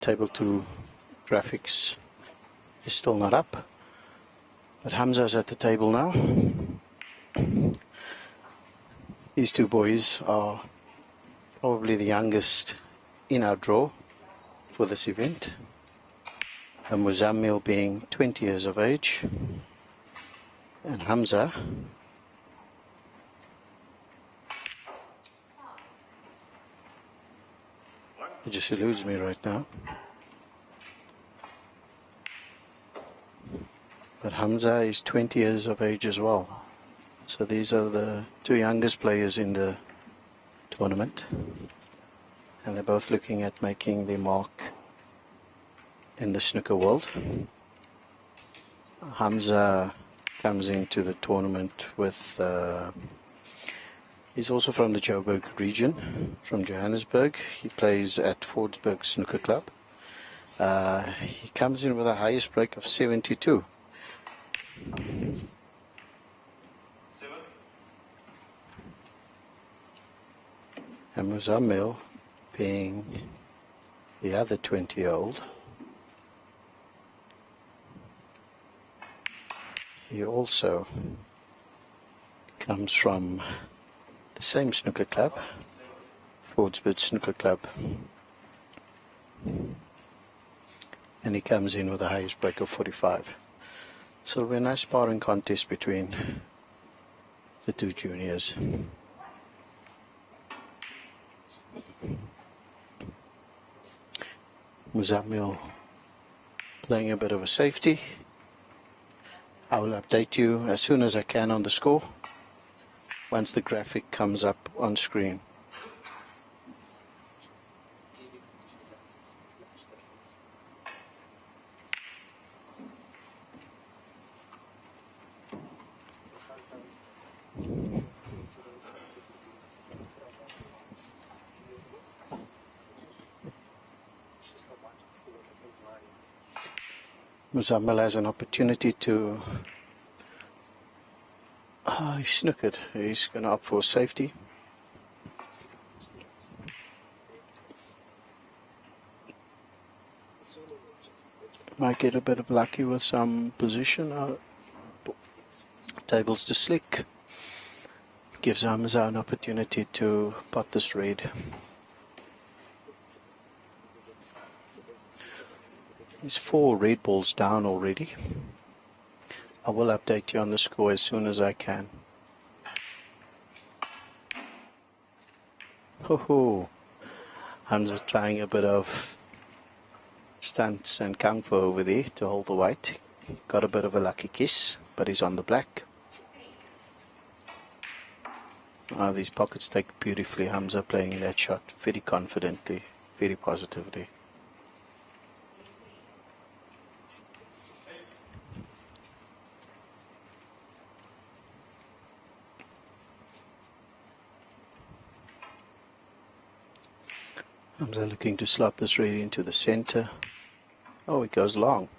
table 2 graphics is still not up, but Hamza's at the table now. These two boys are probably the youngest in our draw for this event, and Muzammil being 20 years of age, and Hamza it just eludes me right now, but Hamza is 20 years of age as well. So these are the two youngest players in the tournament, and they're both looking at making their mark in the snooker world. Hamza comes into the tournament with he's also from the Joburg region, from Johannesburg. He plays at Fordsburg Snooker Club. He comes in with a highest break of 72. And Muzammil, being the other 20-year-old, he also comes from the same snooker club, Fordsburg Snooker Club, and he comes in with the highest break of 45. So it'll be a nice sparring contest between the two juniors. Muzammil playing a bit of a safety. I will update you as soon as I can on the score once the graphic comes up on screen. Muzammil has an opportunity to he snookered. He's going to opt for safety. Might get a bit of lucky with some position. Tables to slick. Gives Hamza an opportunity to pot this red. He's 4 red balls down already. I will update you on the score as soon as I can. Ho! Hamza trying a bit of stunts and kung fu over there to hold the white. Got a bit of a lucky kiss, but he's on the black. These pockets take beautifully. Hamza playing that shot very confidently, very positively. Hamza looking to slot this really into the center. Oh, it goes long.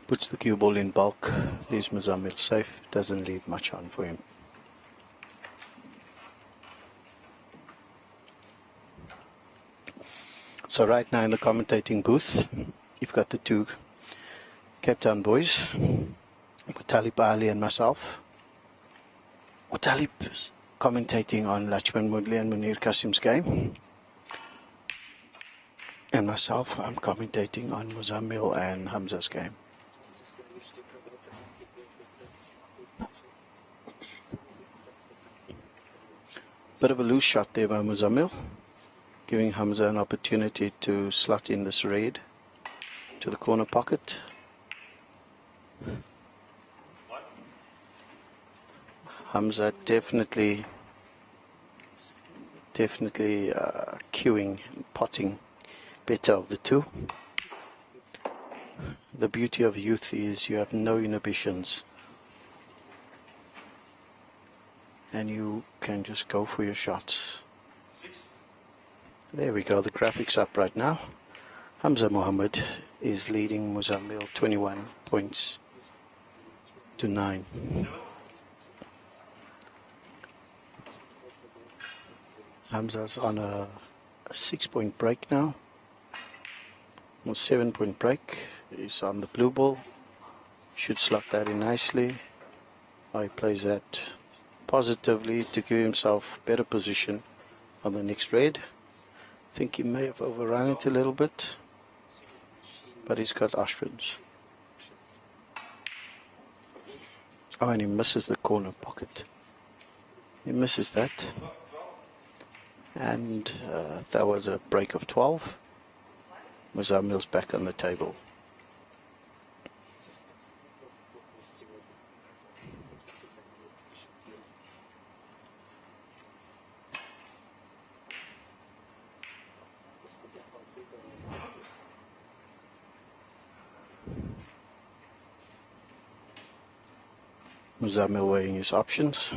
Puts the cue ball in bulk. Leaves Muzammil safe. Doesn't leave much on for him. So right now in the commentating booth, you've got the two Cape Town boys, Mutalib Ali and myself. Mutalib commentating on Lachman Mudli and Munir Kasim's game, and myself, I'm commentating on Muzammil and Hamza's game. Bit of a loose shot there by Muzammil, giving Hamza an opportunity to slot in this red to the corner pocket. Hamza definitely cueing, potting better of the two. The beauty of youth is you have no inhibitions and you can just go for your shots. There we go, the graphics up right now. Hamza Mohammed is leading Muzammil 21 points to 9. Hamza's on a a 6-point break now. A 7-point break is on the blue ball. Should slot that in nicely. He plays that positively to give himself better position on the next red. I think he may have overrun it a little bit, but he's got Ashwins. Oh, and he misses the corner pocket. He misses that. And that was a break of 12. Muzamil's back on the table. Muzamil weighing his options.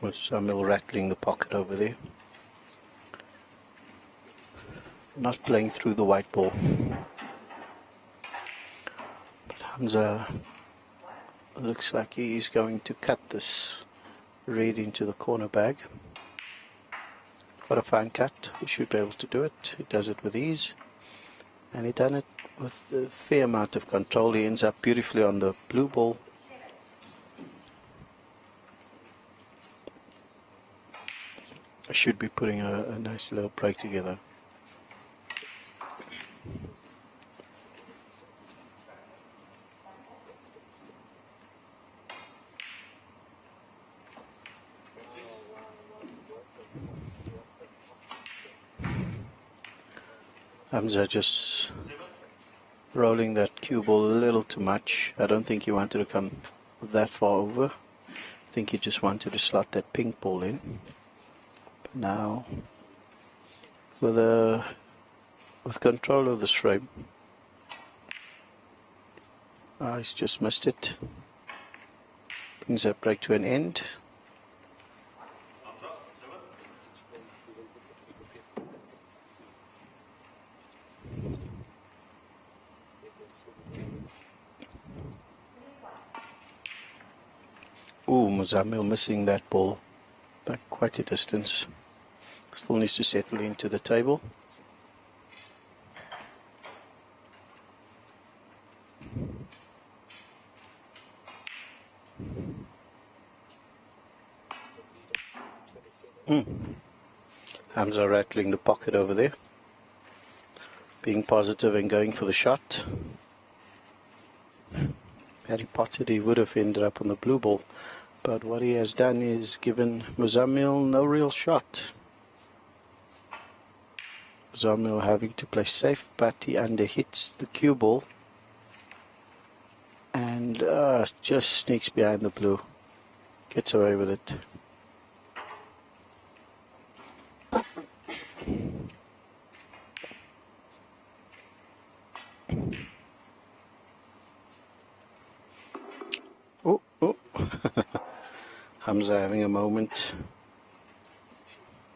Muzamil rattling the pocket over there. Not playing through the white ball. But Hamza looks like he is going to cut this red into the corner bag. What a fine cut. He should be able to do it. He does it with ease. And he done it with a fair amount of control. He ends up beautifully on the blue ball. I should be putting a nice little break together. Hamza just rolling that cue ball a little too much. I don't think he wanted to come that far over. I think he just wanted to slot that pink ball in. But now, with control of this frame, he's just missed it. Brings that break to an end. Ooh, Muzamil missing that ball by quite a distance. Still needs to settle into the table. Hamza rattling the pocket over there. Being positive and going for the shot. Had he potted, he would have ended up on the blue ball. But what he has done is given Muzamil no real shot. Muzamil having to play safe, but he underhits the cue ball and just sneaks behind the blue. Gets away with it. Oh. Hamza having a moment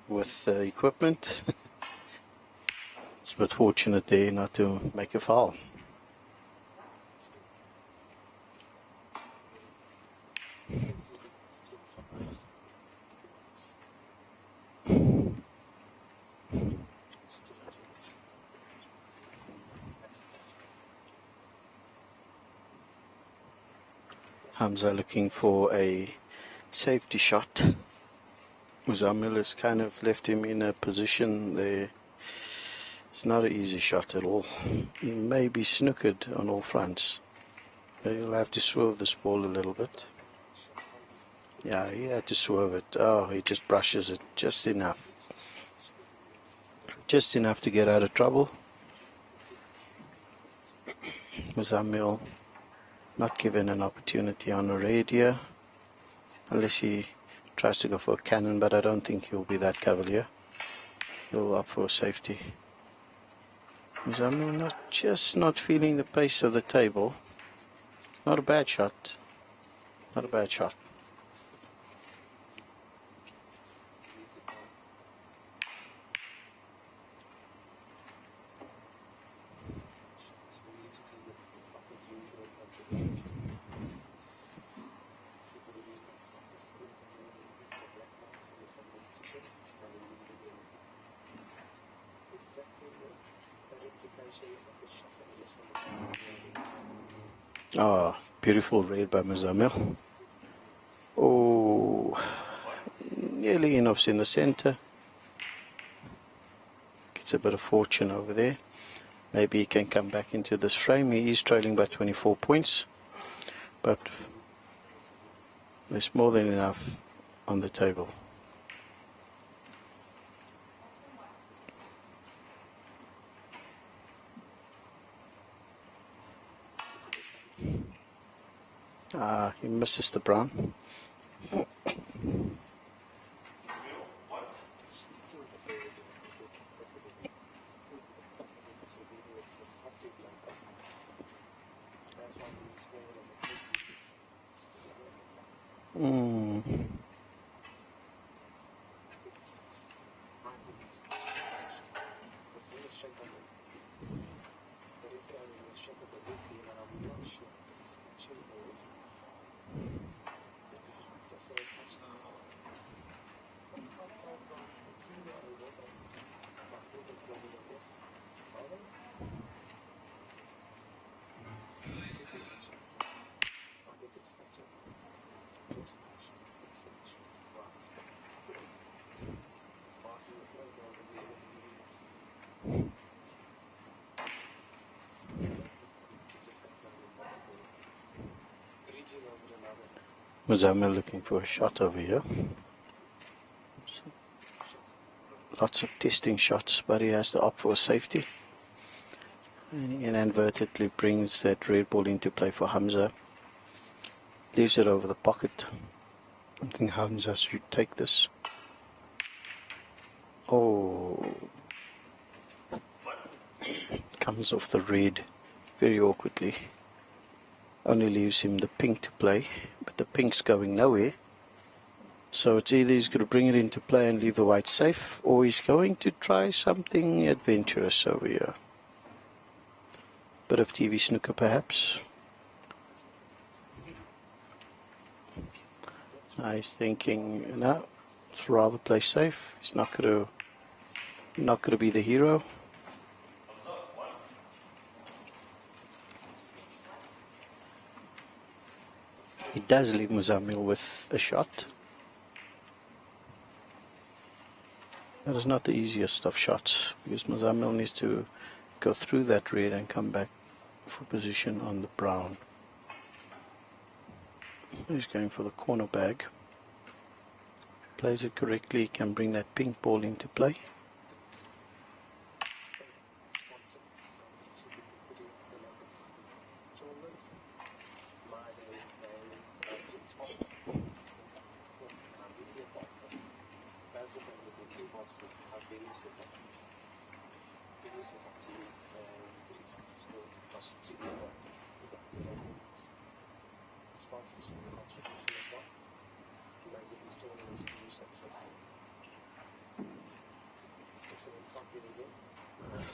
with the equipment. It's a bit fortunate there not to make a foul. Hamza looking for a safety shot. Muzamil has kind of left him in a position there. It's not an easy shot at all. He may be snookered on all fronts. He'll have to swerve this ball a little bit. Yeah, he had to swerve it. Oh, he just brushes it just enough. Just enough to get out of trouble. Muzamil not given an opportunity on a red here, unless he tries to go for a cannon, but I don't think he'll be that cavalier. He'll opt for safety. Muzamil just not feeling the pace of the table. Not a bad shot. Not a bad shot. Ah, beautiful read by Muzamil. Oh, nearly enough in the center. Gets a bit of fortune over there. Maybe he can come back into this frame. He is trailing by 24 points, but there's more than enough on the table. He misses the brown. Muzamil looking for a shot over here. Lots of testing shots, but he has to opt for safety. And he inadvertently brings that red ball into play for Hamza. Leaves it over the pocket. I think Hamza should take this. Oh, comes off the red very awkwardly. Only leaves him the pink to play, but the pink's going nowhere. So it's either he's going to bring it into play and leave the white safe, or he's going to try something adventurous over here. Bit of TV snooker perhaps. He's thinking, no, let's rather play safe. He's not going to be the hero. He does leave Muzamil with a shot. That is not the easiest of shots, because Muzamil needs to go through that red and come back for position on the brown. He's going for the corner bag. Plays it correctly, he can bring that pink ball into play.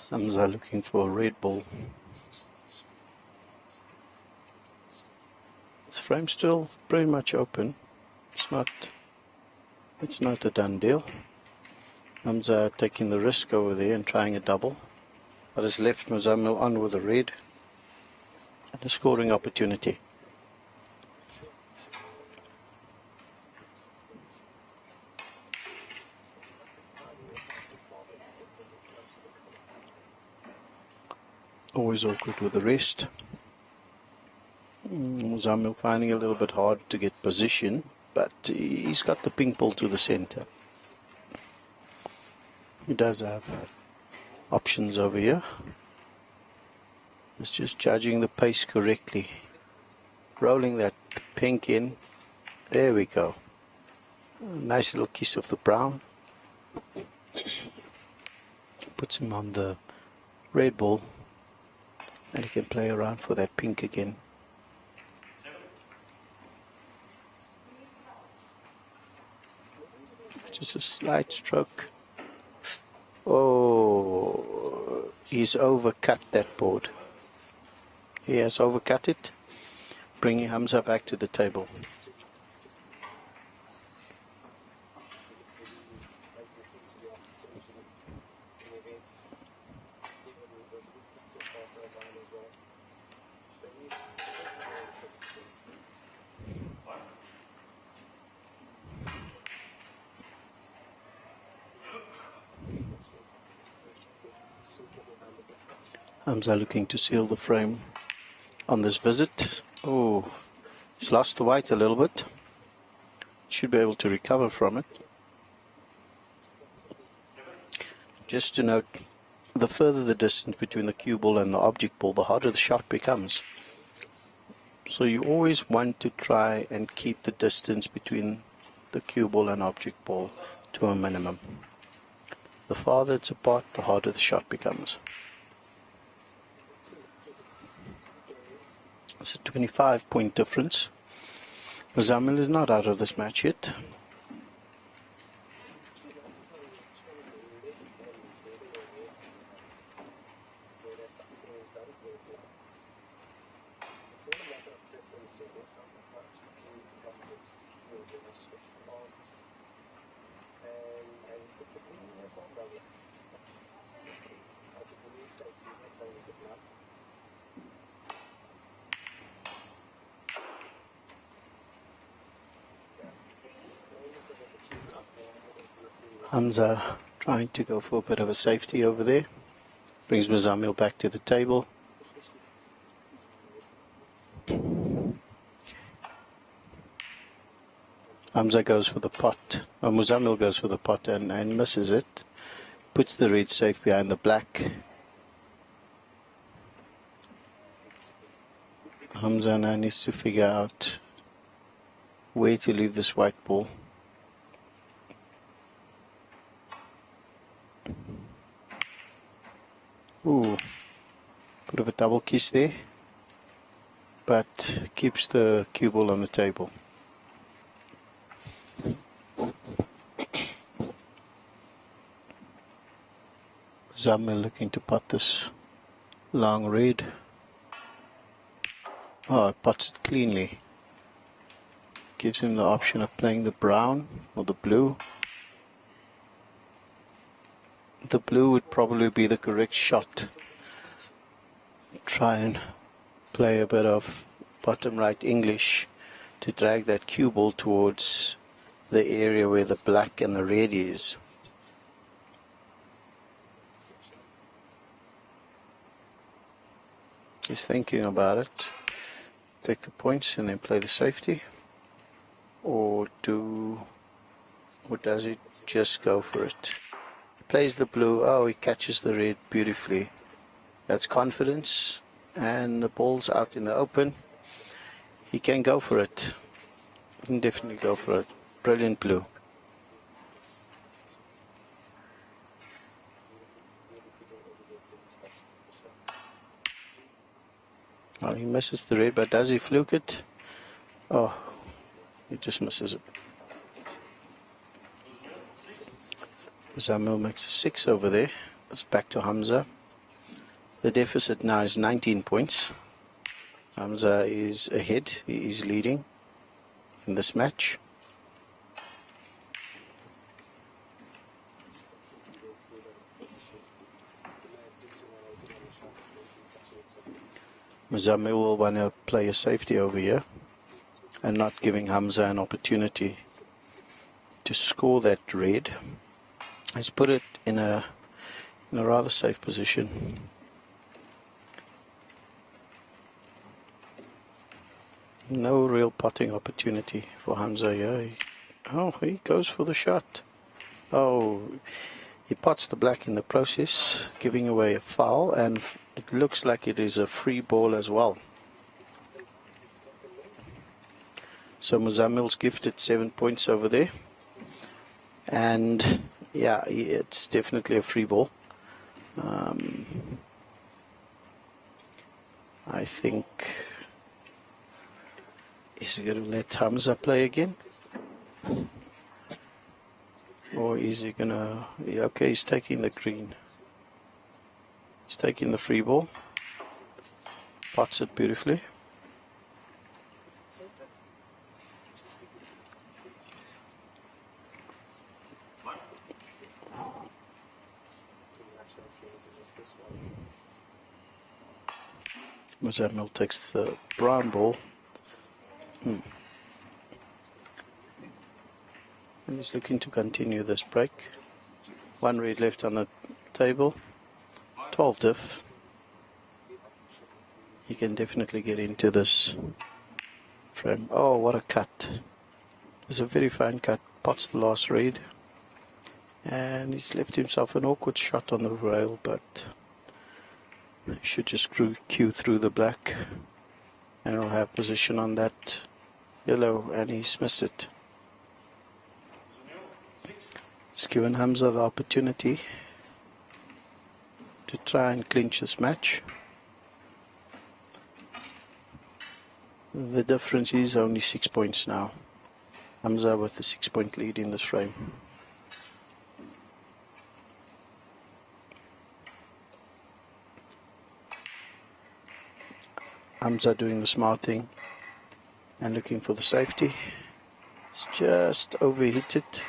Hamza looking for a red ball. This frame's still pretty much open. It's not a done deal. Hamza taking the risk over there and trying a double. But has left Muzamil on with a red and a scoring opportunity. Always awkward with the rest. Muzamil finding it a little bit hard to get position, but he's got the pink ball to the center. He does have options over here. It's just judging the pace correctly. Rolling that pink in. There we go. Nice little kiss of the brown. Puts him on the red ball, and he can play around for that pink again. Just a slight stroke. Oh, he's overcut that board. He has overcut it, bringing Hamza back to the table. Hamza looking to seal the frame on this visit. Oh, he's lost the white a little bit. Should be able to recover from it. Just to note, the further the distance between the cue ball and the object ball, the harder the shot becomes. So you always want to try and keep the distance between the cue ball and object ball to a minimum. The farther it's apart, the harder the shot becomes. It's a 25-point difference. Muzammil is not out of this match yet. Hamza trying to go for a bit of a safety over there. Brings Muzammil back to the table. Hamza goes for the pot. Muzammil goes for the pot and misses it. Puts the red safe behind the black. Hamza now needs to figure out where to leave this white ball. Ooh, bit of a double kiss there, but keeps the cue ball on the table. Muzammil looking to pot this long red. Oh, it pots it cleanly. Gives him the option of playing the brown or the blue. The blue would probably be the correct shot. Try and play a bit of bottom right English to drag that cue ball towards the area where the black and the red is. He's thinking about it. Take the points and then play the safety. Or does he just go for it? Plays the blue. Oh, he catches the red beautifully. That's confidence, and the ball's out in the open. He can go for it. He can definitely go for it. Brilliant blue. Oh, he misses the red, but does he fluke it? Oh, he just misses it. Muzammil makes a 6 over there. It's back to Hamza. The deficit now is 19 points. Hamza is ahead. He is leading in this match. Muzammil will want to play a safety over here and not giving Hamza an opportunity to score that red. He's put it in a rather safe position. No real potting opportunity for Hamza here. Oh, he goes for the shot. Oh, he pots the black in the process, giving away a foul, and it looks like it is a free ball as well. So Muzammil's gifted 7 points over there. And yeah, it's definitely a free ball. I think, is he going to let Hamza play again? Or is he going to, yeah, okay, he's taking the green. He's taking the free ball. Pots it beautifully. Muzamil takes the brown ball. And he's looking to continue this break. One red left on the table. 12 diff. He can definitely get into this frame. Oh, what a cut. It's a very fine cut. Pots the last red. And he's left himself an awkward shot on the rail, but he should just cue through the black. And he'll have position on that yellow, and he's missed it. It's given Hamza the opportunity to try and clinch this match. The difference is only 6 points now. Hamza with a 6-point lead in this frame. Hamza doing the smart thing and looking for the safety. It's just overhit it,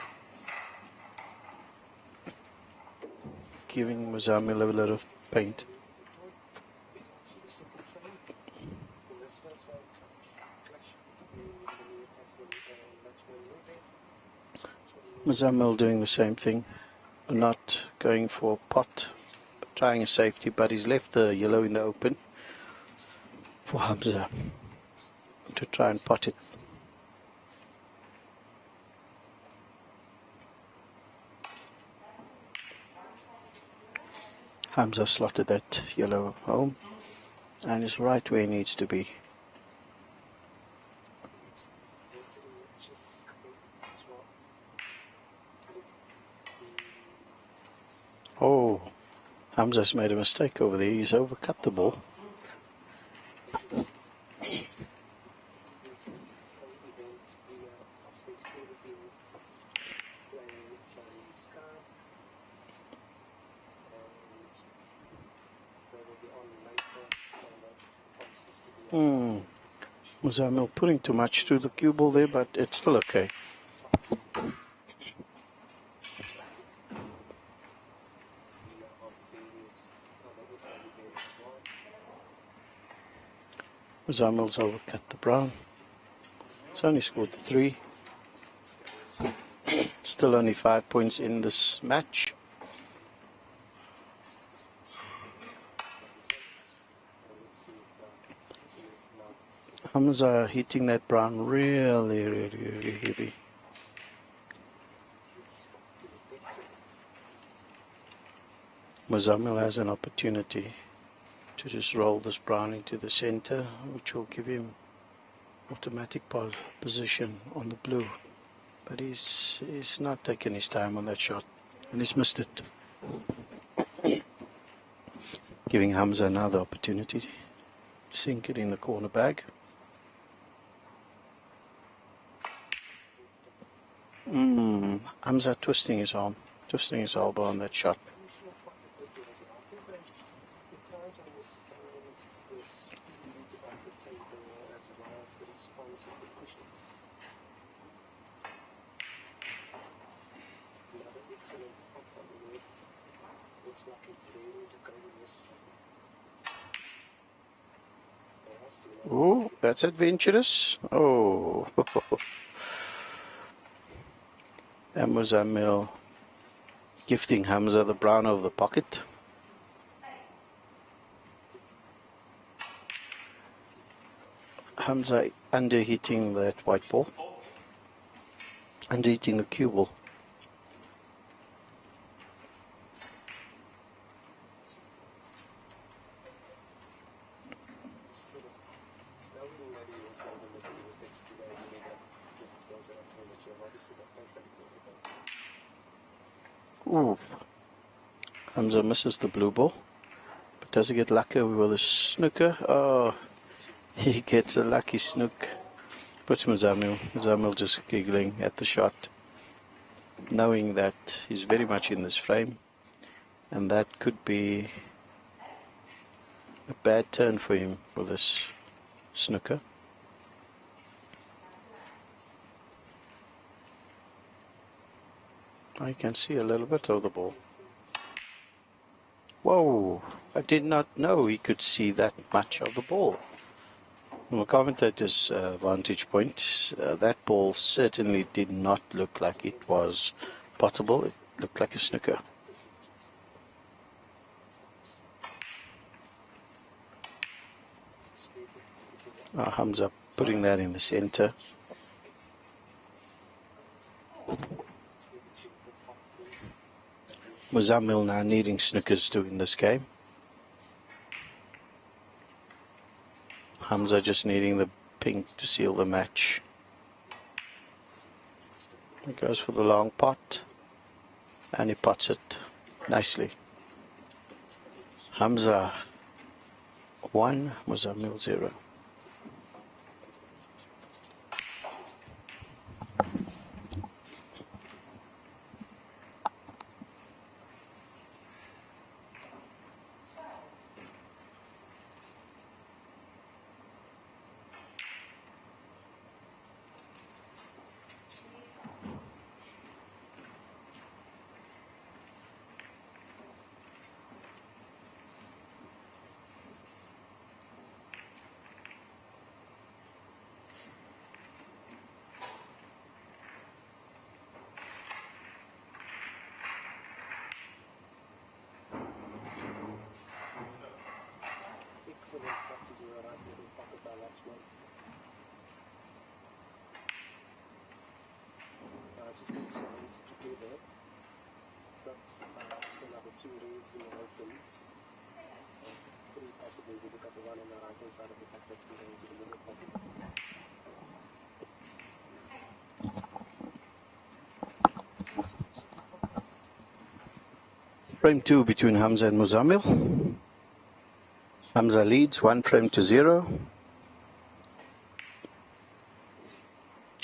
giving Muzamil a little of paint. Muzamil doing the same thing, not going for a pot, trying a safety, but he's left the yellow in the open for Hamza to try and pot it. Hamza slotted that yellow home and is right where he needs to be. Oh, Hamza's made a mistake over there. He's overcut the ball. Muzamil putting too much through the cue ball there, but it's still okay. Muzamil's overcut the brown. It's only scored the 3. Still only 5 points in this match. Hamza hitting that brown really, really, really heavy. Muzamil has an opportunity to just roll this brown into the center, which will give him automatic position on the blue. But he's not taking his time on that shot, and he's missed it. Giving Hamza another opportunity to sink it in the corner bag. Hamza twisting his arm, twisting his elbow on that shot. Oh, that's adventurous. Oh. And Muzamil gifting Hamza the brown of the pocket. Hamza underhitting that white ball. Underhitting the cue ball. Ooh. Hamza misses the blue ball, but Does he get lucky with a snooker? Oh, he gets a lucky snook. Puts Muzamil. Muzamil just giggling at the shot, knowing that he's very much in this frame, and that could be a bad turn for him with this snooker. I can see a little bit of the ball. Whoa, I did not know he could see that much of the ball. From a commentator's vantage point, that ball certainly did not look like it was potable. It looked like a snooker. Hamza putting that in the center. Muzamil now needing snookers to win this game. Hamza just needing the pink to seal the match. He goes for the long pot, and he pots it nicely. Hamza 1, Muzamil 0. Excellent putt to do it. I've never potted by Watchman. I just need something to do there. It's got another 2 reeds in the open. 3 possibly. We look at the one on the right hand side of the pack that can go into the middle pocket. Frame 2 between Hamza and Muzamil. Hamza leads 1 frame to 0.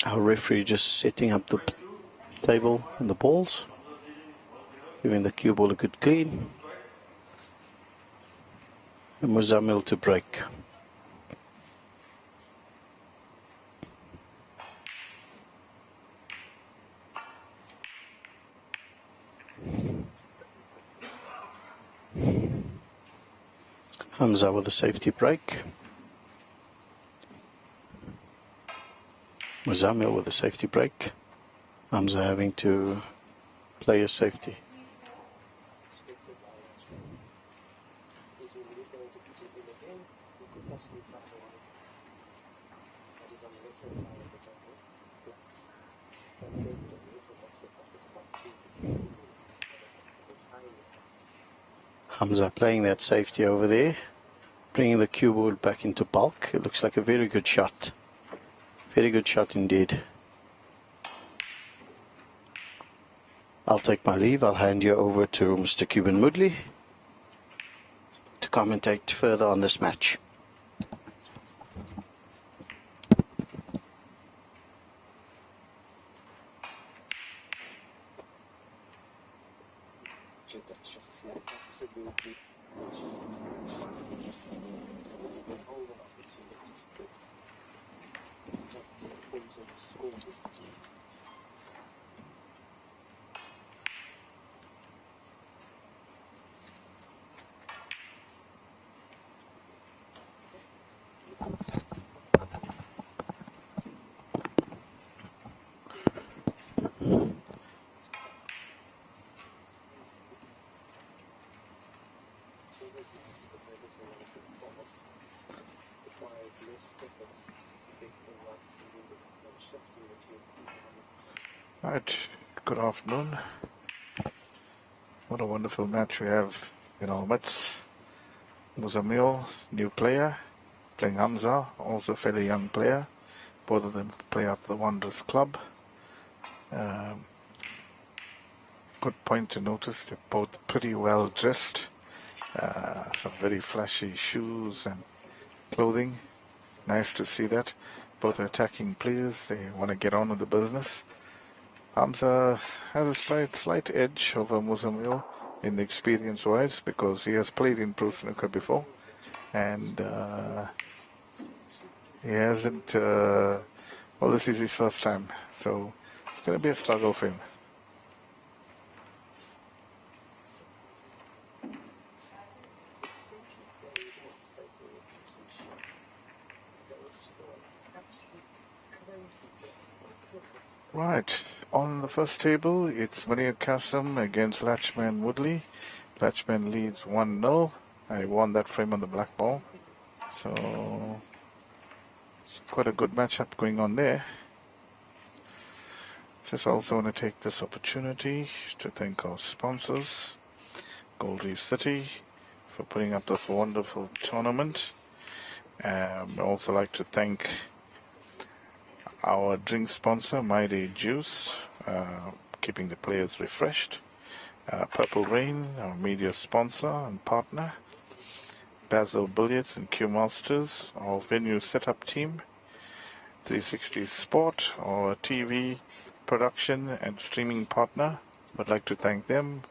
Our referee just setting up the table and the balls, giving the cue ball a good clean. And Muzamil to break. Hamza with a safety break. Muzamil with a safety break. Hamza having to play a safety. Hamza playing that safety over there, bringing the cue ball back into bulk. It looks like a very good shot. Very good shot indeed. I'll take my leave. I'll hand you over to Mr. Cuban Moodley to commentate further on this match. Right, good afternoon. What a wonderful match we have in our midst. Muzamil, new player, playing Hamza, also a fairly young player. Both of them play at the Wanderers Club. Good point to notice, they're both pretty well dressed Some very flashy shoes and clothing. Nice to see that. Both attacking players, they want to get on with the business. Hamza has a slight edge over Muzamil in the experience-wise because he has played in pro snooker before, and he hasn't. Well, this is his first time, so it's going to be a struggle for him. Right, on the first table, it's Munir Qasim against Latchman Woodley. Latchman leads 1-0. I won that frame on the black ball. So, it's quite a good matchup going on there. Just also want to take this opportunity to thank our sponsors, Gold Reef City, for putting up this wonderful tournament. I'd also like to thank our drink sponsor, My Day Juice, keeping the players refreshed. Purple Rain, our media sponsor and partner. Basil Billiards and Q Masters, our venue setup team. 360 Sport, our TV production and streaming partner. I'd like to thank them.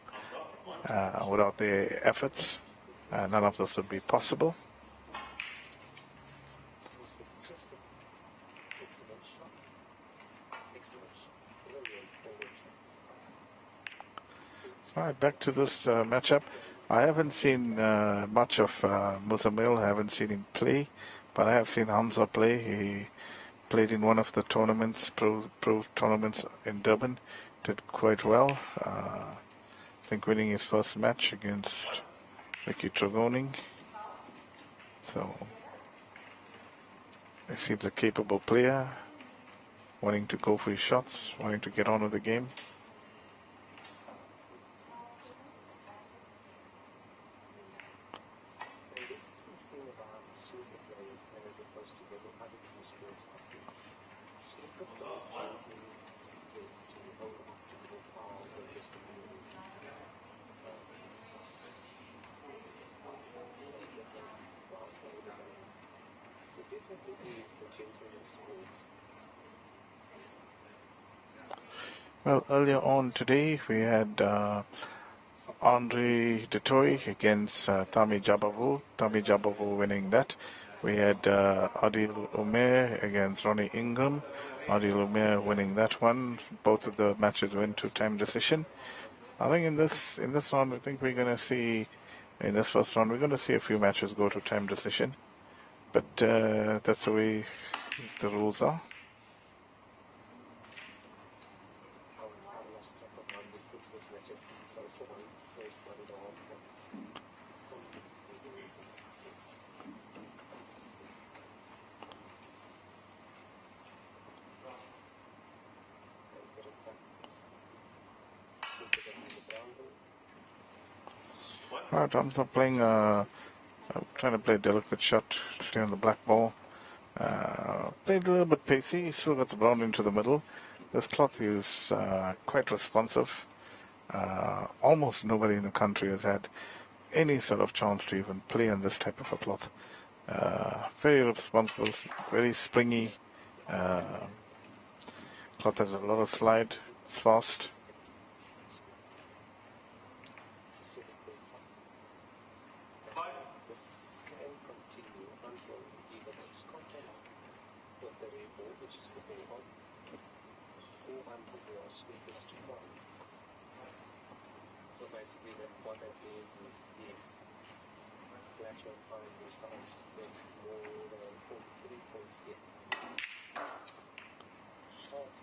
Without their efforts, none of this would be possible. Alright, back to this matchup. I haven't seen much of Muzamil. I haven't seen him play, but I have seen Hamza play. He played in one of the tournaments, pro tournaments in Durban. Did quite well. I think winning his first match against Ricky Tragoning. So he seems a capable player, wanting to go for his shots, wanting to get on with the game. Well, earlier on today, we had Andre Detoy against Tami Jabavu. Tami Jabavu winning that. We had Adil Umair against Ronnie Ingram. Adil Umair winning that one. Both of the matches went to time decision. I think in this round, I think we're going to see, in this first round, we're going to see a few matches go to time decision. But that's the way the rules are. Alright, I'm not playing, I'm trying to play a delicate shot, stay on the black ball. Played a little bit pacey, still got the brown into the middle. This cloth is quite responsive. Almost nobody in the country has had any sort of chance to even play on this type of a cloth. Very responsible, very springy. Cloth has a lot of slide, it's fast. So basically what that means is if Latchman finds himself with more than 43 points in.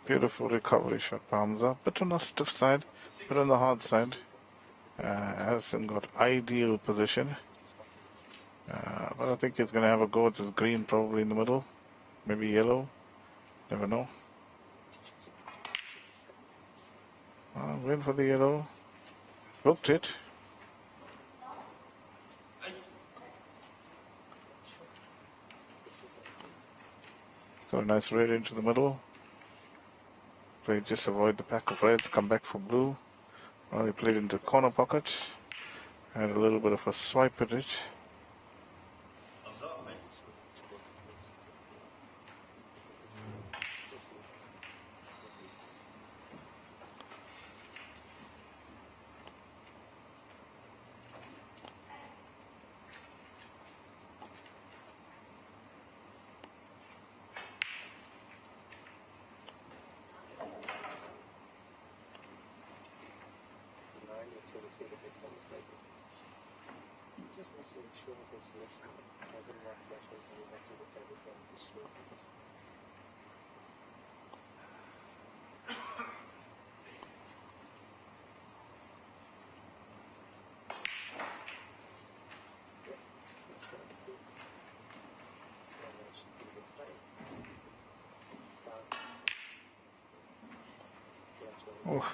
Beautiful recovery shot, Hamza. Bit on the stiff side, bit on the hard side. Hasn't got ideal position. But I think he's going to have a go at his green probably in the middle. Maybe yellow. Never know. Went for the yellow. Hooked it. It's got a nice red into the middle. Played just avoid the pack of reds, come back for blue. Well, he played into corner pocket. Had a little bit of a swipe at it. Just needs to make sure this list doesn't work threshold coming back to the table from the slope. Just make sure the big and that should be the frame. Bounce. That's what Oh,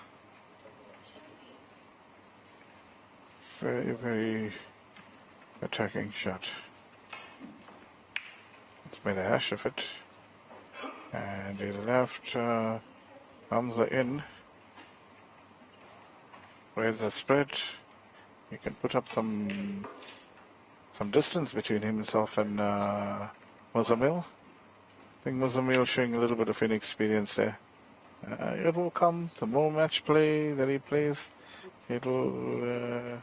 very, very attacking shot. It's made a hash of it. And he left Hamza in. Raise the spread. He can put up some distance between himself and Muzamil. I think Muzamil showing a little bit of inexperience there. It will come. The more match play that he plays, it will.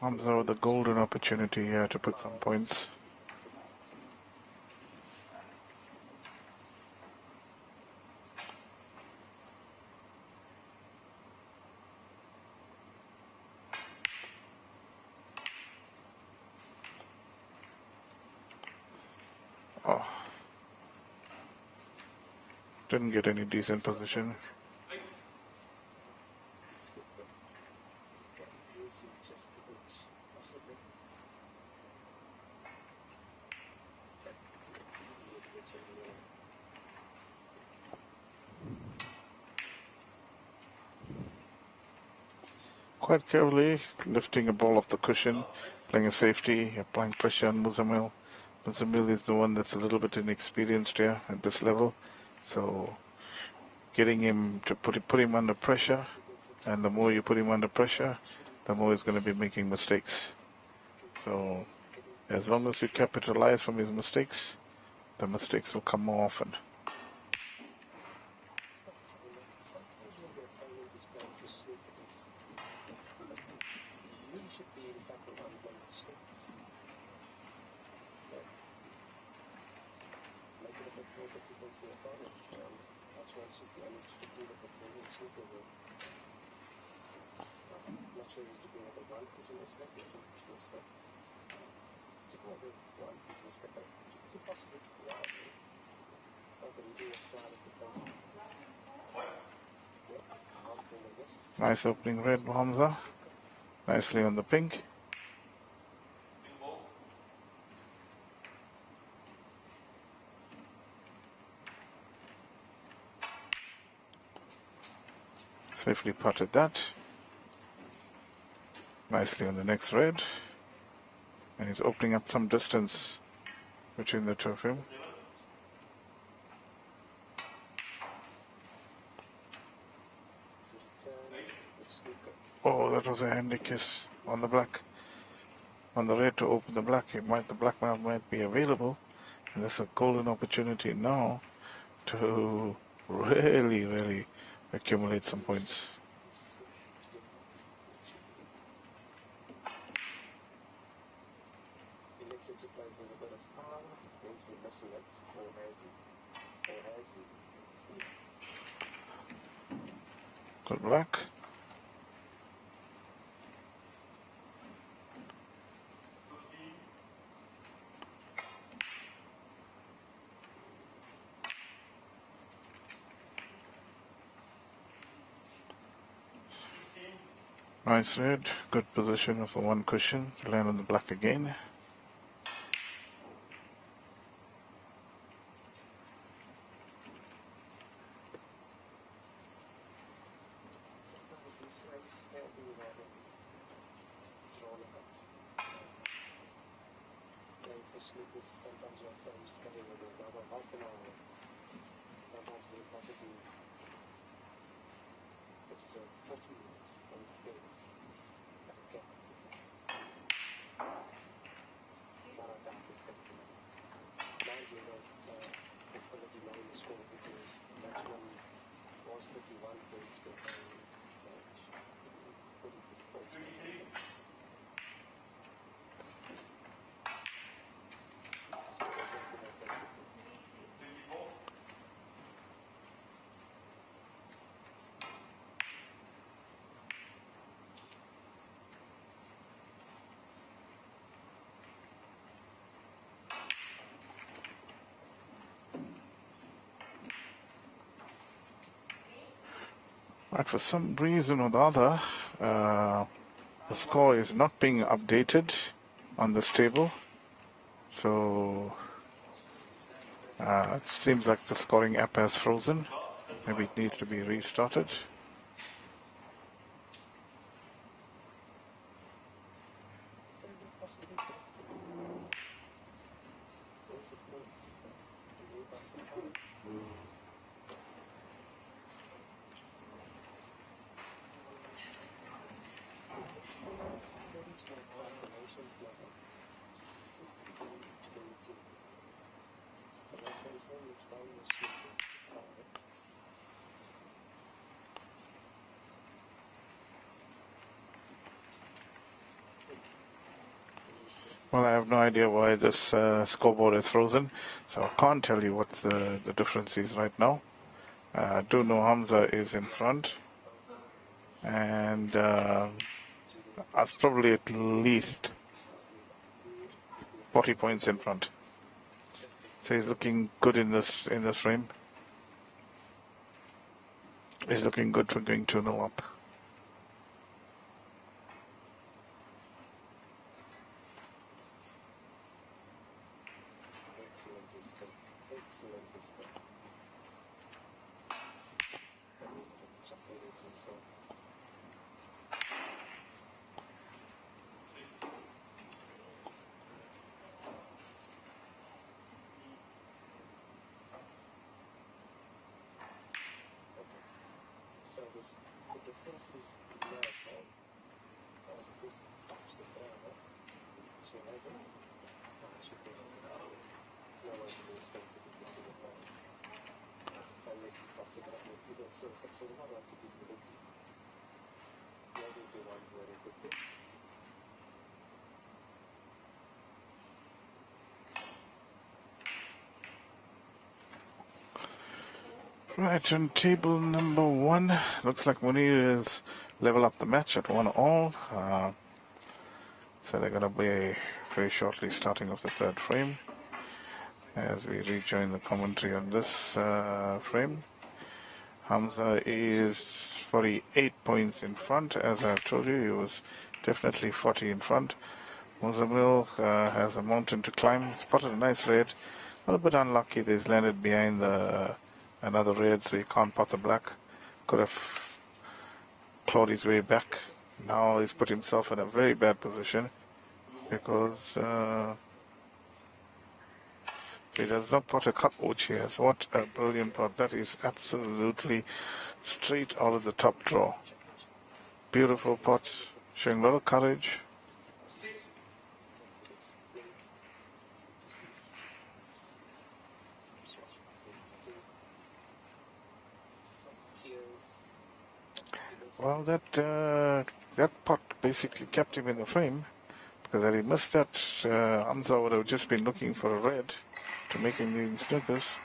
Hamza with the golden opportunity here to put some points. Oh. Didn't get any decent position. Quite carefully lifting a ball off the cushion, playing a safety, applying pressure on Muzamil. Muzamil is the one that's a little bit inexperienced here at this level, so getting him to put him under pressure, and the more you put him under pressure, the more he's going to be making mistakes. So as long as you capitalize from his mistakes, the mistakes will come more often. Nice opening red, Hamza. Nicely on the pink. Safely potted that. Nicely on the next red. And he's opening up some distance between the two of him. Oh, that was a handy kiss on the black. On the red to open the black. The black might be available. And there's a golden opportunity now to really, really accumulate some points. Good black. Nice red. Good position of the one cushion to land on the black again. Sometimes these frames can be drawn out. Playing for snookers, sometimes your frames can be about half an hour. Sometimes they possibly extra 40 minutes on the days at a gap. But I think it's going to mind you that it's going to delay the score because maximum was 31 points per game. So it's pretty good points. But for some reason or the other, the score is not being updated on this table. So it seems like the scoring app has frozen. Maybe it needs to be restarted. Well, I have no idea why this scoreboard is frozen, so I can't tell you what the difference is right now. I do know Hamza is in front, and that's probably at least 40 points in front. So he's looking good in this frame. He's looking good for going 2-0 up. So the defense is now on this touch the ground. She hasn't. Should be. There's no way to do it's going to be this in the ball. Unless he cuts it up with people. So it's not like it is with it. Maybe the one very good bits. Right, on table number 1, looks like Munir is level up the match at 1-all. So they're going to be very shortly starting off the third frame as we rejoin the commentary on this frame. Hamza is 48 points in front. As I've told you, he was definitely 40 in front. Muzamil has a mountain to climb. Spotted a nice red. A little bit unlucky that he's landed behind another red, so he can't pot the black. Could have clawed his way back. Now he's put himself in a very bad position because he does not pot a cut watch here. So what a brilliant pot. That is absolutely straight out of the top draw. Beautiful pot, showing a lot of courage. Well, that pot basically kept him in the frame, because had he missed that, Hamza would have just been looking for a red to make him leading snookers.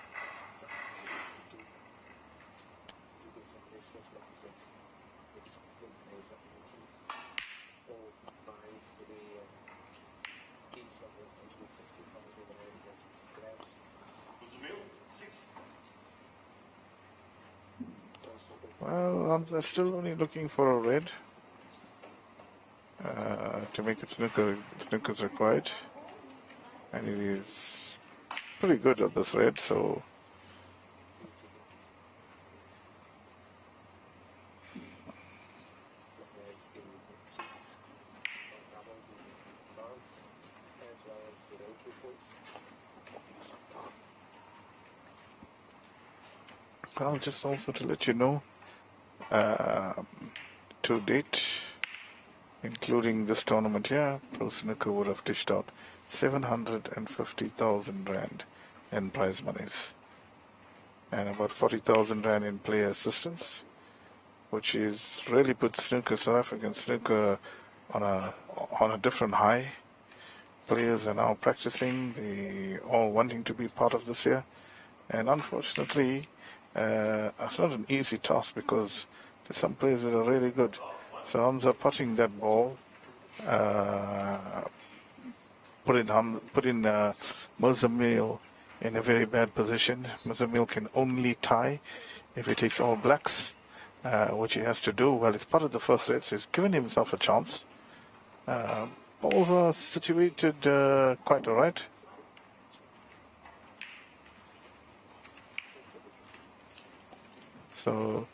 Well, Hamza still only looking for a red. to make it snooker's required, and it is pretty good at this red. So The players being increased or double the amount as well as the ranking points. I'll just also to let you know, to date, including this tournament here, Pro Snooker would have dished out 750,000 rand in prize monies and about 40,000 rand in player assistance, which is really put snooker, South African snooker, on a different high. Players are now practicing, they all wanting to be part of this year, and unfortunately, it's not an easy task because there's some players that are really good. So Hamza putting that ball, put in Mozamil in a very bad position. Mozamil can only tie if he takes all blacks, which he has to do. Well, it's part of the first red, so he's given himself a chance. Balls are situated quite all right. So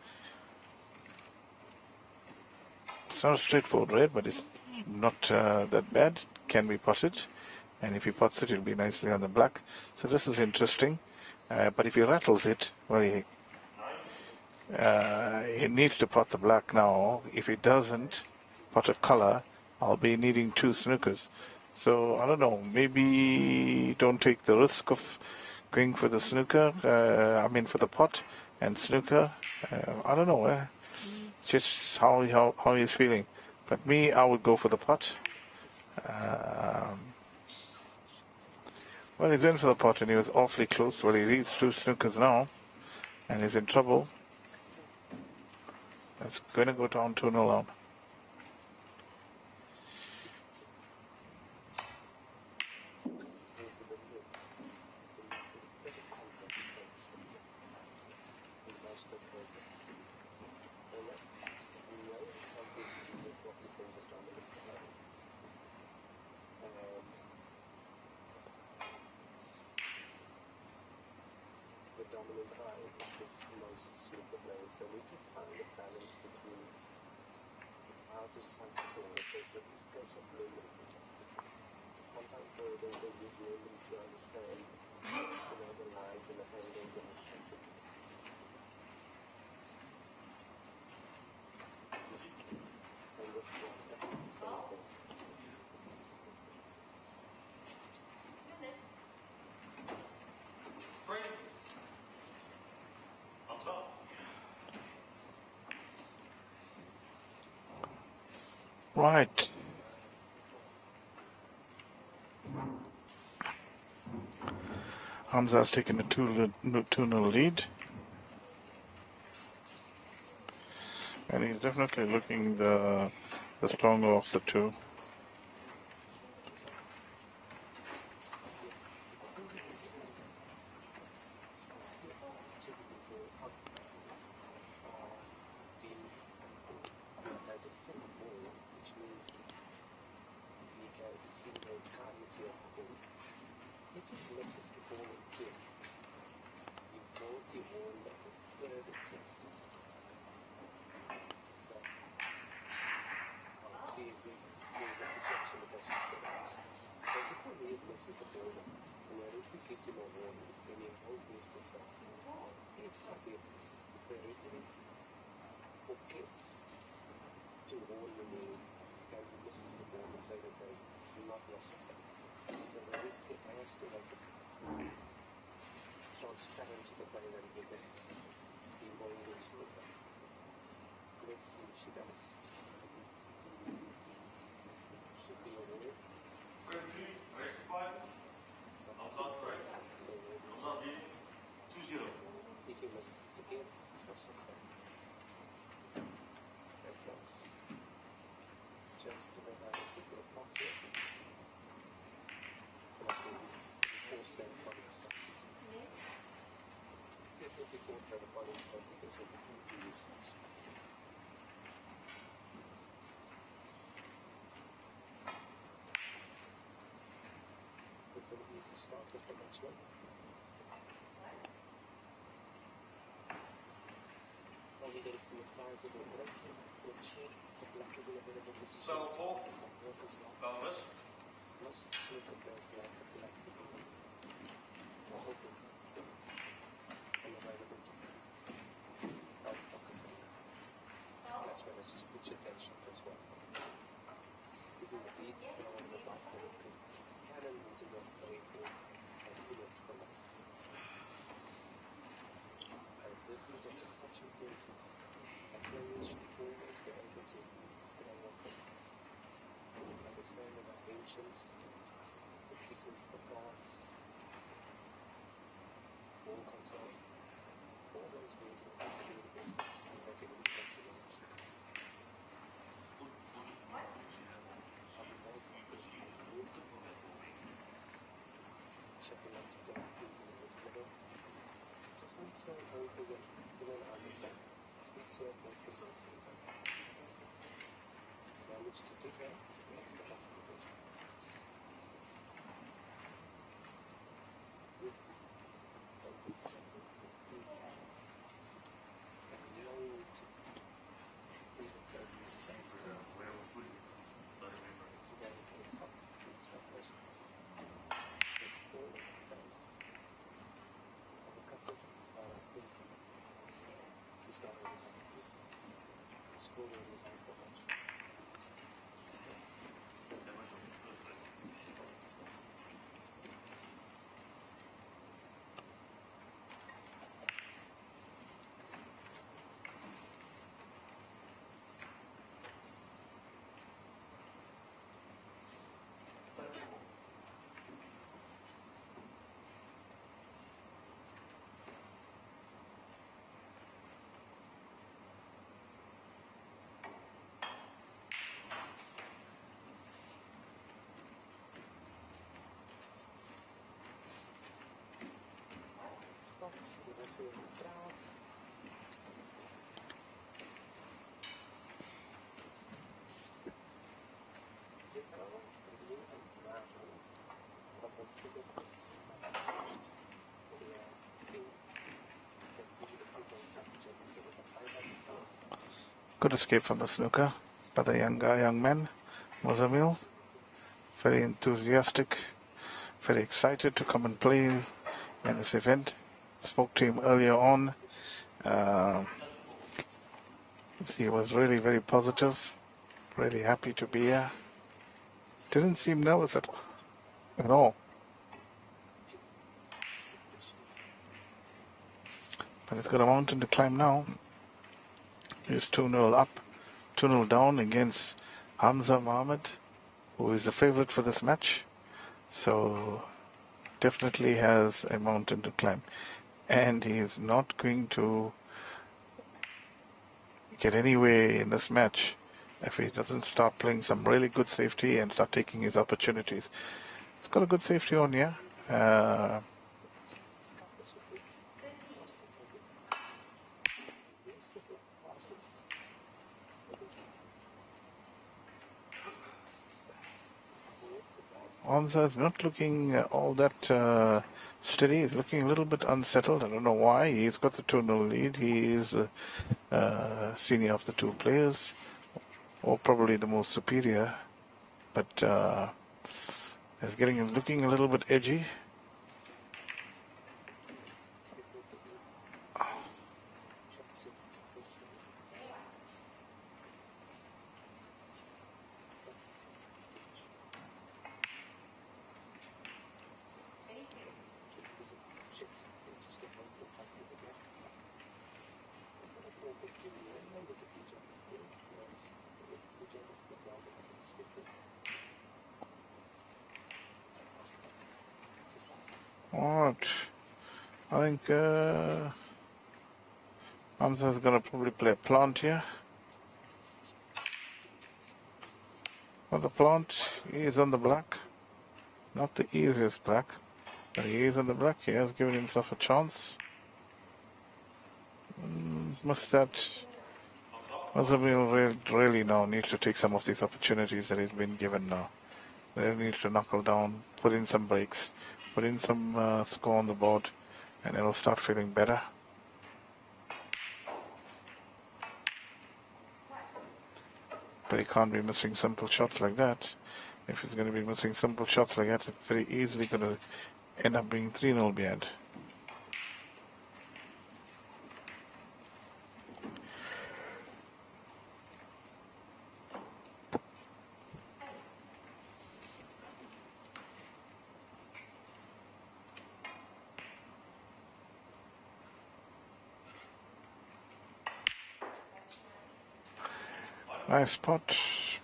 it's not a straightforward red, but it's not that bad. Can be potted, and if he pots it, it'll be nicely on the black. So this is interesting. But if he rattles it, well, he needs to pot the black now. If he doesn't pot a color, I'll be needing 2 snookers. So I don't know. Maybe don't take the risk of going for the snooker. For the pot and snooker. I don't know. Just how he's feeling. But me, I would go for the pot. Well, he's went for the pot and he was awfully close. Well, he leads 2 snookers now, and he's in trouble. It's going to go down 2-0 down. The dominant eye is most snooker players. They need to find a balance between how to sight the ball. So it's a case of learning. Sometimes they use memory to understand the lines and the angles and the sighting. And this is what practice is so important. Right. Hamza's taken a 2-0 lead. And he's definitely looking the stronger of the two. Has a full ball, which means you can see the entirety of the ball. If he misses the ball again, you will be warned of the third attempt. There's a suggestion that that's just a miss. So if the lead misses a ball and the referee gives him a warning, then he won't lose the fight. If the referee forgets to warn the man and misses the ball the third day, it's not loss of fight. So the referee has to make it transparent to the player that he misses. He won't lose the fight. Let's see if she does. Should be a winner. If he misses it again, it's not so fair. That's nice. Change to the right, keep it up to it. Force them body side. Definitely force them body side because of the two issues. is the start of the match one. Only there is the size of the break, which the black is in a bit of a position. As well. Most silver players like the black are hoping and available to both pockets and match winners just put your headshot as well. Giving the lead throw on the back and cannon into the away goal and bullets collect. And this is of such importance that players should always be able to throw off the net. Understanding of ancients, the kisses, the parts, ball control, all those really important aspects to take into consideration. Checking out the dog into the midfielder. Just needs to hold the win out of play. Just needs to focus. Managed to do that. That's the back of the ball. Good escape from the snooker by the young man, Mozamil. Very enthusiastic, very excited to come and play in this event. Spoke to him earlier on. He was really very positive, really happy to be here. Didn't seem nervous at all. But it's got a mountain to climb now. He's 2-0 up, 2-0 down against Hamza Mohammed, who is the favorite for this match. So definitely has a mountain to climb. And he is not going to get anywhere in this match if he doesn't start playing some really good safety and start taking his opportunities. He's got a good safety on here. Hamza is not looking all that steady. He's looking a little bit unsettled. I don't know why. He's got the 2-0 lead. He is senior of the two players, or probably the most superior. But he's looking a little bit edgy. Alright, I think Hamza's going to probably play a plant here. Well, the plant, he is on the black. Not the easiest black, but he is on the black. He has given himself a chance. Mozamil really now needs to take some of these opportunities that he's been given now. He needs to knuckle down, put in some breaks, put in some score on the board, and it'll start feeling better. But he can't be missing simple shots like that. If he's going to be missing simple shots like that, it's very easily going to end up being 3-0 behind. Nice pot,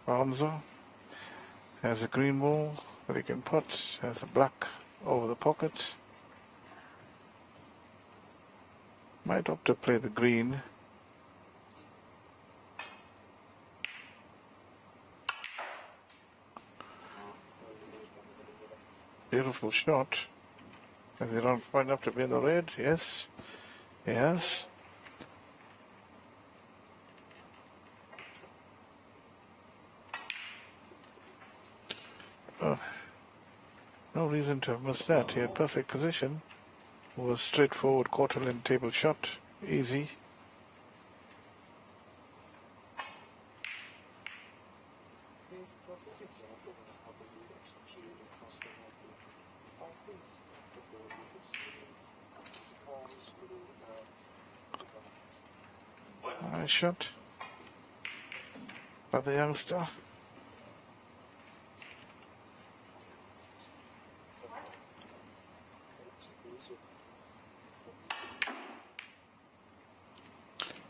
Bonzo. Has a green ball that he can put. Has a black over the pocket. Might opt to play the green. Beautiful shot. Is he not far enough to be in the red? Yes. Yes. No reason to have missed that. He had perfect position. It was straightforward quarter-length table shot. Easy. Here's a perfect example of how the lead executed across the rugby. Often stack the ball with a ceiling. His palms moving out to the right. Nice shot by the youngster.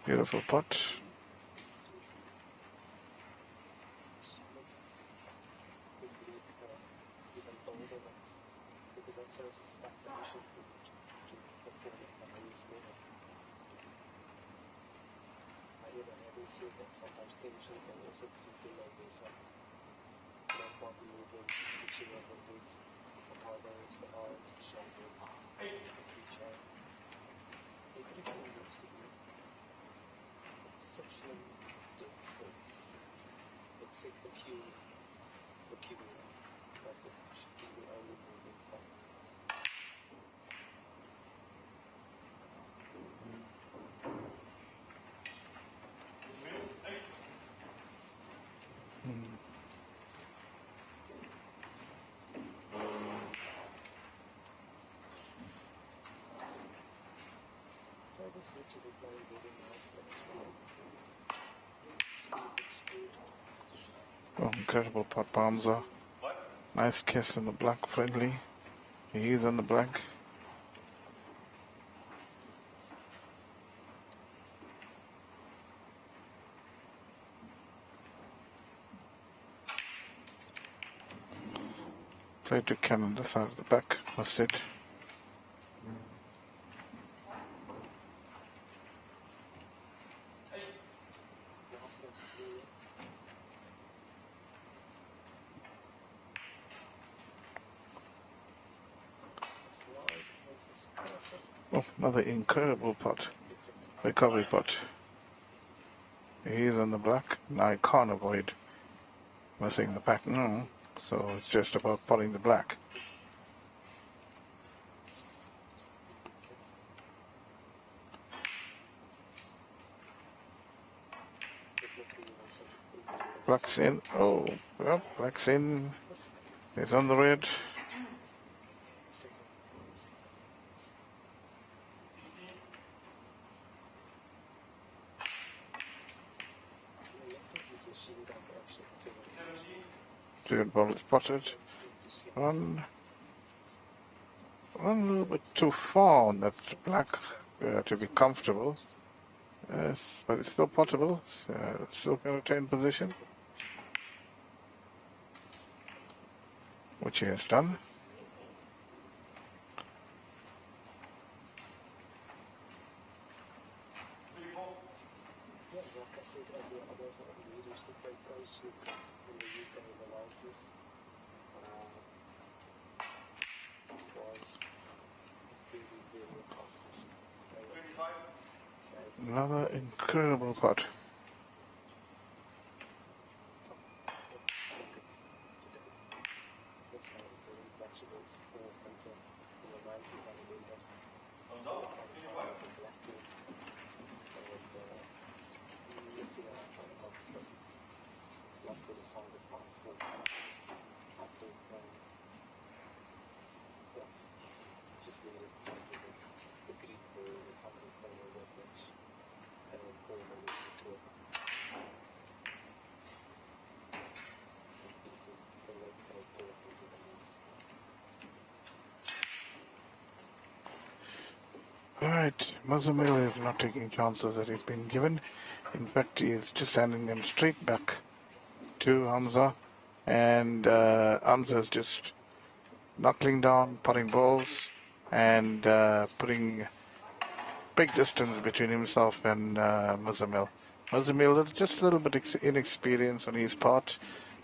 Beautiful putt. Sometimes tension can also feel like this body movements, twitching of the foot, the elbows, the arms, the shoulders, the creature. They pretty much used to be exceptionally dead still. But set the cue, like it should be the only moving part. Tigers look to be playing really nicely as well. Speed looks good. Oh, incredible putt, Bonzo. Nice kiss on the black, friendly. He is on the black. Played to Canada side of the back, must it? Oh, another incredible putt. Recovery putt. He's on the black. Now I can't avoid missing the pack. No. So it's just about putting the black. Black's in. Oh, well, black's in. It's on the red. Student ball is spotted. Run a little bit too far on that black to be comfortable. Yes, but it's still potable. Still can retain position, which he has done. Yeah, like I said earlier, I was one of the leaders to play pro snooker in the UK in the 90s. Was really, really accomplished. Another incredible putt. Second today. Also, very much against Hunter in the 90s, I remember. As a black man. And this year, lost the decided 5-4. I think, yeah, just needed to find the Greek where the final that match. And Paul managed to kill him. And beat him for like Paul into the knees. Alright, Muzamil is not taking chances that he's been given. In fact, he is just sending them straight back to Hamza. And Hamza is just knuckling down, putting balls, and putting big distance between himself and Muzamil. Muzamil just a little bit inexperienced on his part,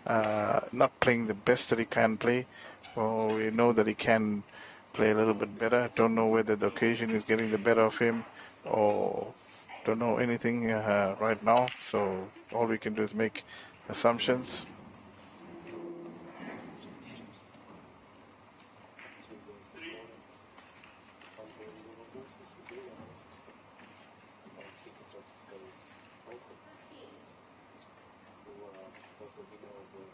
not playing the best that he can play. Well, we know that he can play a little bit better. Don't know whether the occasion is getting the better of him or don't know anything right now. So all we can do is make assumptions. Was the winner of the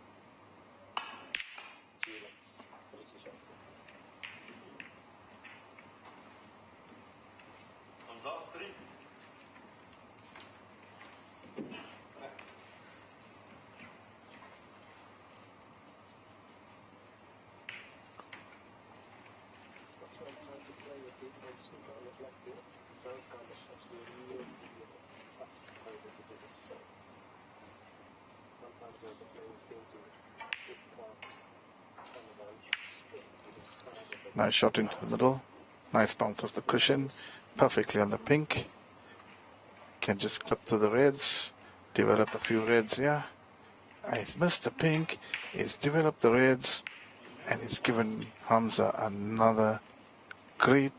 GRC British Open. Hamza, 3. That's why I'm trying to play with the and snooker on the blackboard. Those kind of shots will really test how to do this shot. Sometimes there's a plain instinct to hit parts on the ball, spin to the side of the Nice shot into the middle. Nice bounce off the cushion. Perfectly on the pink. Can just clip to the reds. Develop a few reds here. And he's missed the pink. He's developed the reds. And he's given Hamza another great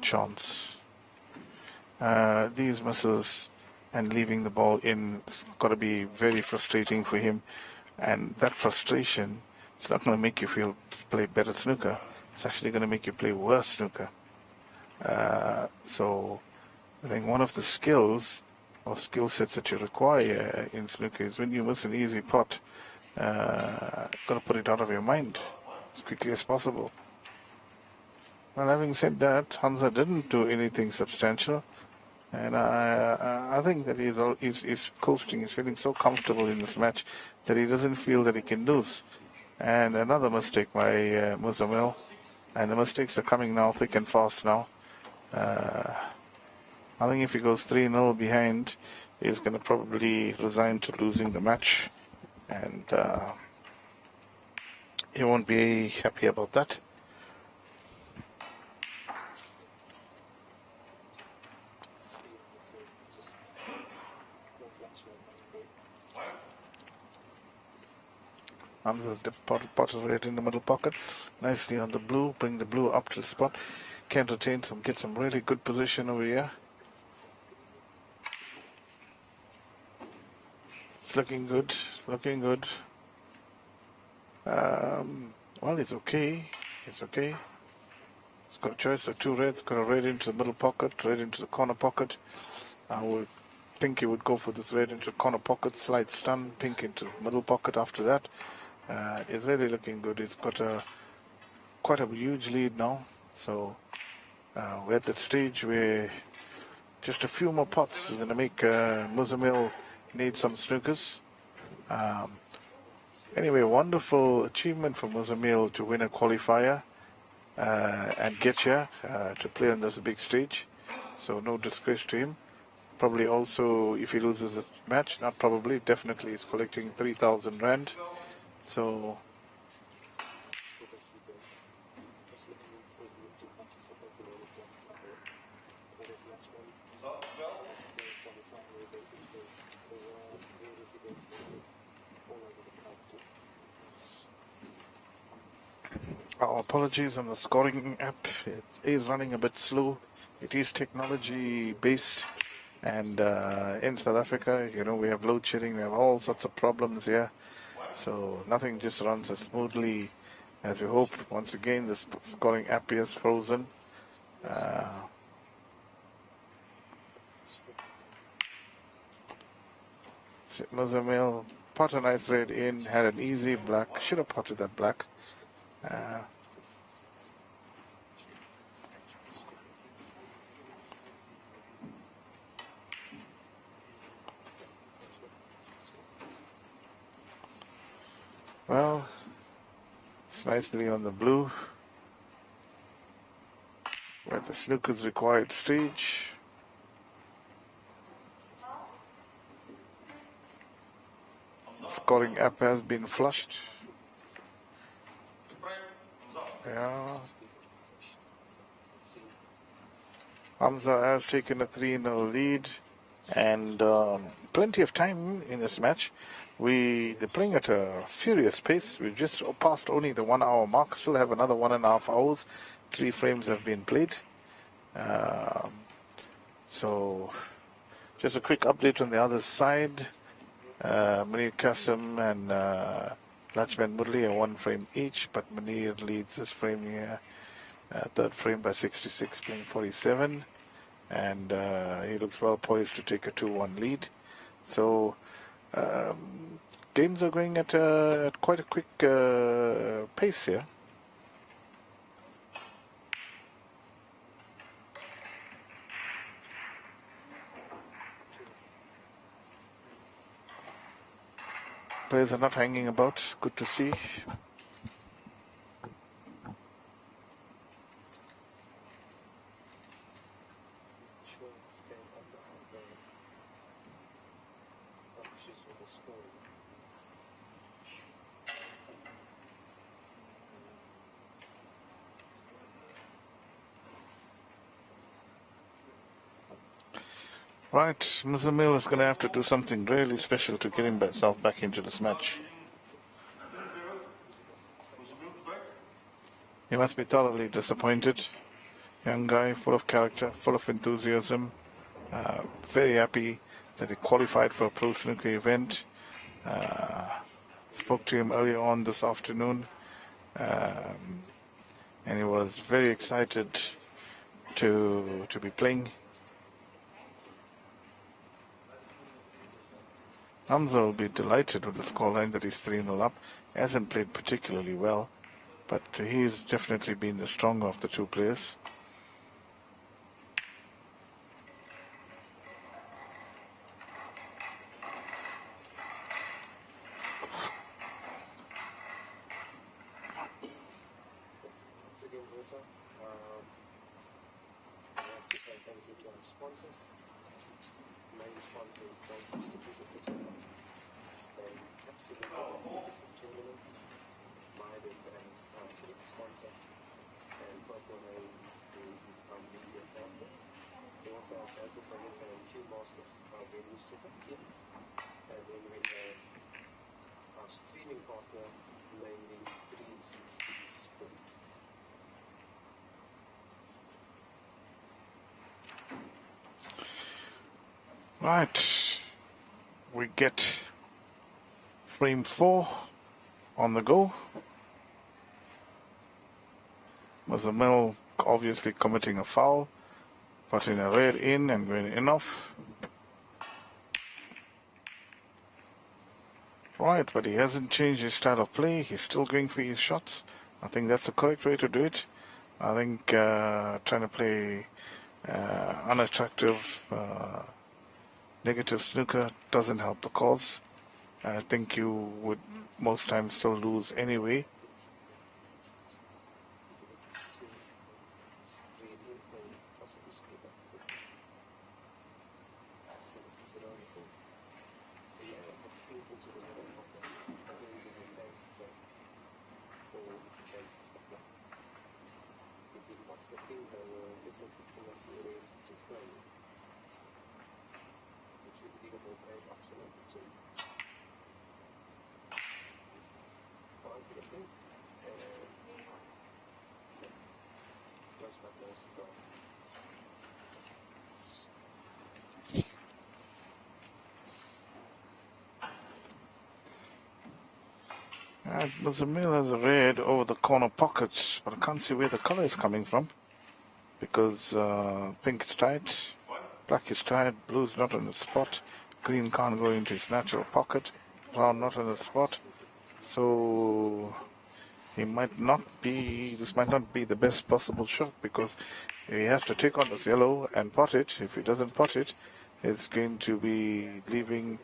chance. These misses and leaving the ball in, it's got to be very frustrating for him. And that frustration, it's not going to make you play better snooker. It's actually going to make you play worse snooker. So I think one of the skills or skill sets that you require in snooker is when you miss an easy pot, got to put it out of your mind as quickly as possible. Well, having said that, Hamza didn't do anything substantial. And I think that he's coasting, he's feeling so comfortable in this match that he doesn't feel that he can lose. And another mistake by Muzamil. And the mistakes are coming now thick and fast now. I think if he goes 3-0 behind, he's going to probably resign to losing the match. And he won't be happy about that. Hamza's pot is right in the middle pocket. Nicely on the blue. Bring the blue up to the spot. Can retain get some really good position over here. It's looking good. Looking good. Well, it's okay. It's okay. It's got a choice of two reds. Got a red into the middle pocket, red into the corner pocket. I would think he would go for this red into the corner pocket, slight stun, pink into the middle pocket after that. It's really looking good. It's got quite a huge lead now. So we're at that stage where just a few more pots is going to make Muzamil need some snookers. Anyway, wonderful achievement for Muzamil to win a qualifier and get here to play on this big stage. So no disgrace to him. Probably also, if he loses the match, not probably, definitely he's collecting 3,000 rand. So our apologies on the scoring app. It is running a bit slow. It is technology based, and in South Africa, we have load shedding. We have all sorts of problems here. So nothing just runs as smoothly as we hope. Once again, the scoring appears frozen. Mozamil pot a nice red in, had an easy black, should have potted that black. Well, it's nicely on the blue, where the snooker's required stage. Scoring app has been flushed. Yeah. Hamza has taken a 3-0 lead, and plenty of time in this match. They're playing at a furious pace. We've just passed only the 1 hour mark. Still have another 1.5 hours. 3 frames have been played. So, just a quick update on the other side. Munir Qasim and Lachman Murli are 1 frame each, but Munir leads this frame here. Third frame by 66, playing 47, and he looks well poised to take a 2-1 lead. So games are going at quite a quick pace here. Players are not hanging about. Good to see. Right, Muzamil is going to have to do something really special to get himself back into this match. He must be thoroughly disappointed. Young guy, full of character, full of enthusiasm. Very happy that he qualified for a pro snooker event. Spoke to him earlier on this afternoon, and he was very excited to be playing. Hamza will be delighted with the scoreline that he's 3-0 up. He hasn't played particularly well, but he's definitely been the stronger of the 2 players. Once again, also, I have to say thank you to our sponsors. Main sponsors, thank you, City Capital. They absolutely love this tournament. My big brands, our third sponsor, and Purple Rain, who is our media partner. We also have Basil Brilliance and Q Masters, our venue setup team. And then we have our streaming partner, namely 360 Sport. Right, we get frame 4 on the go. Muzamil obviously committing a foul, putting a red in and going in off. Right, but he hasn't changed his style of play. He's still going for his shots. I think that's the correct way to do it. I think trying to play unattractive, negative snooker doesn't help the cause. I think you would most times still lose anyway. Muzamil has a red over the corner pockets, but I can't see where the color is coming from because pink is tight, black is tight, blue is not on the spot, green can't go into its natural pocket, brown not on the spot. So this might not be the best possible shot because he has to take on this yellow and pot it. If he doesn't pot it, it's going to be leaving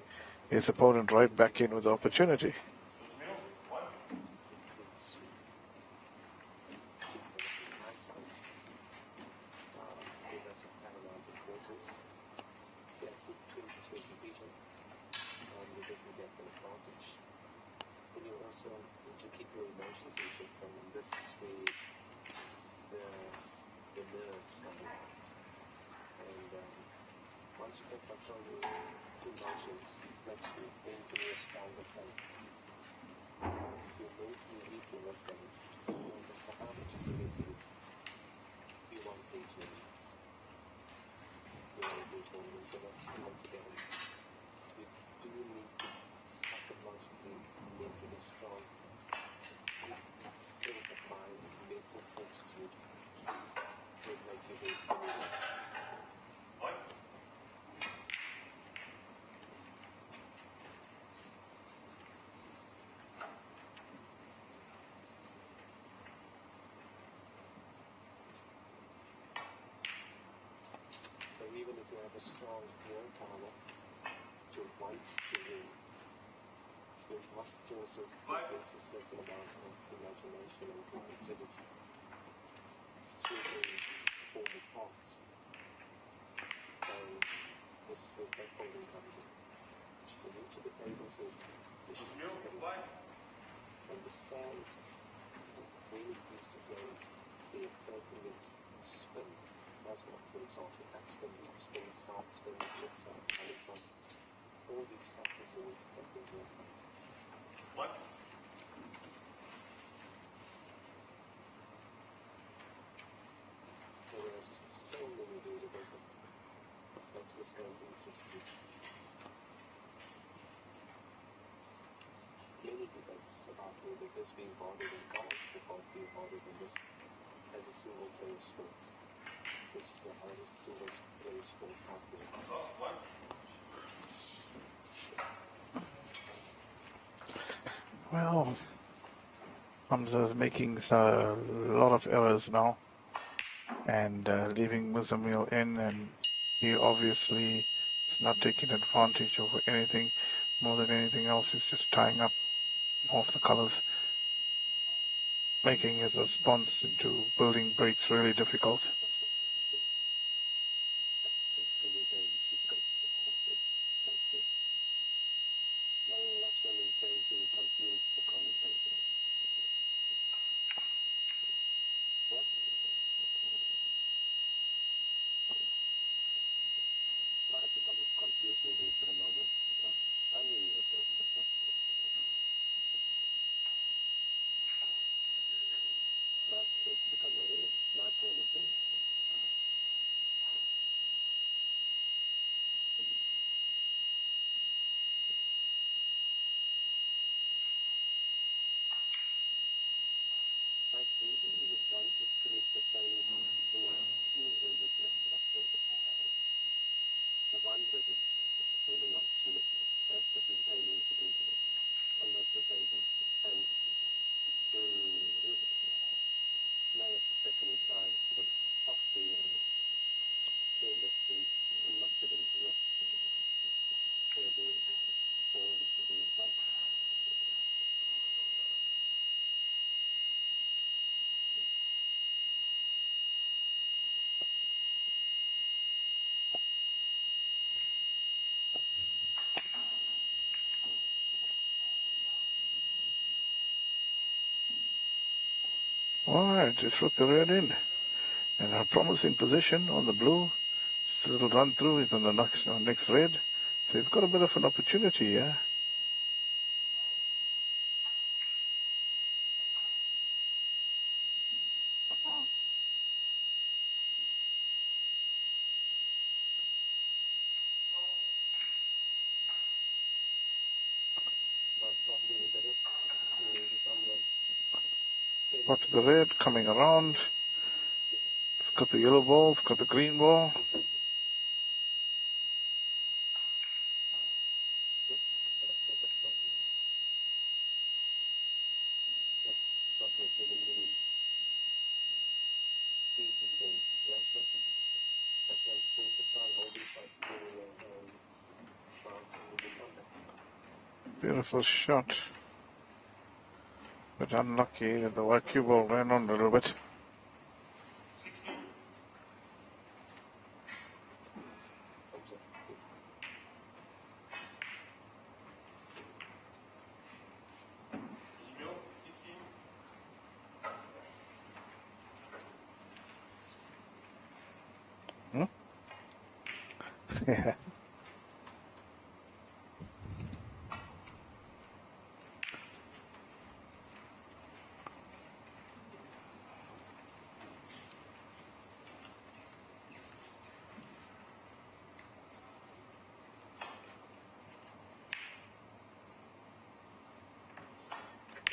his opponent right back in with the opportunity. Once you can control your emotions, makes you mentally a stronger player. If you're mentally weak in this game, no matter how much you get to, you won't play tournaments. You won't play tournaments, so that's once again, you do need to psychologically, mentally strong, strength of mind, mental fortitude, will make you win tournaments. So even if you have a strong willpower to want to win, you must also possess a certain amount of imagination and creativity. Swimming is a form of art. And this is where backholding comes in. You need to be able to understand when it needs to go the appropriate spin. That's what, for example, backspin, topspin, side spin, jet side, and side. All these factors you need to take into account. What? So there are just so many variables that makes this game interesting. Many debates about whether this being harder than golf or golf being harder than this as a single player sport, which is the hardest single player sport out there. Well, Hamza's making a lot of errors now and leaving Muzamil in, and he obviously is not taking advantage over anything. More than anything else, he's just tying up more of the colors, making his response into building breaks really difficult. That's when he's going to confuse the commentator. What? Tried to confuse me there for a moment, but I knew he was going to put that. Nice pitch to come in. Nice looking. Ideally, we would want to finish the phase in as few visits as possible. The one visit, winning opportunities. That's what you're aiming to do on most occasions. And manage to stick in his line off the carelessly and knocked it into the heavy ball, which was in the play. Alright, just look the red in. And a promising position on the blue. Just a little run through. He's on the next red. So he's got a bit of an opportunity here. Most probably the best. He needs Spot to the red, coming around. It's got the yellow ball, it's got the green ball. It's not necessarily easy for Rashford. Rashford seems to try and hold himself to doing contact. Beautiful shot. But unlucky that the white cue ball ran on a little bit. Yeah.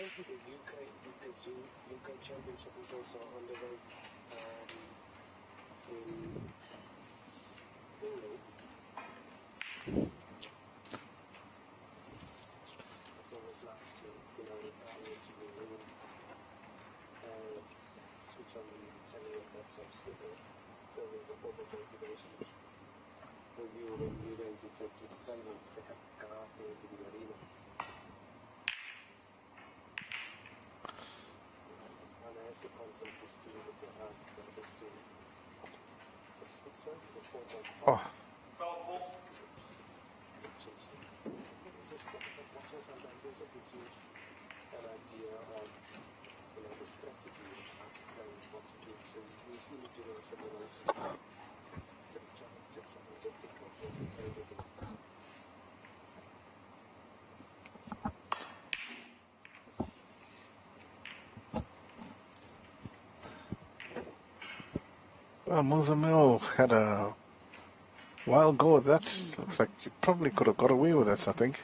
I think the UK Championship is also underway in England. It's always last to retire to the England. Switch on the telly and laptops so the public motivation review when you're going to take to the plane and take a car into the arena. And I have to constantly steal with the hand, just to it's serves the form of Oh, just watching sometimes also gives you an idea of the strategy of how to play, what to do. So you see the general simulation to pick up everything. well, Mozambique had a wild go at that. Looks like you probably could have got away with that, I think.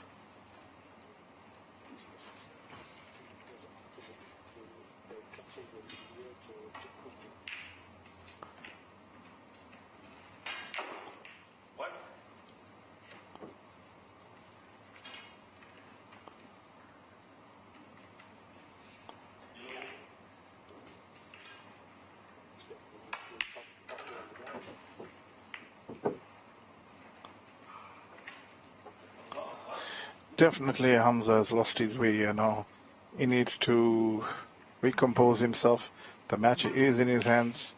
Definitely Hamza has lost his way here now. He needs to recompose himself. The match is in his hands.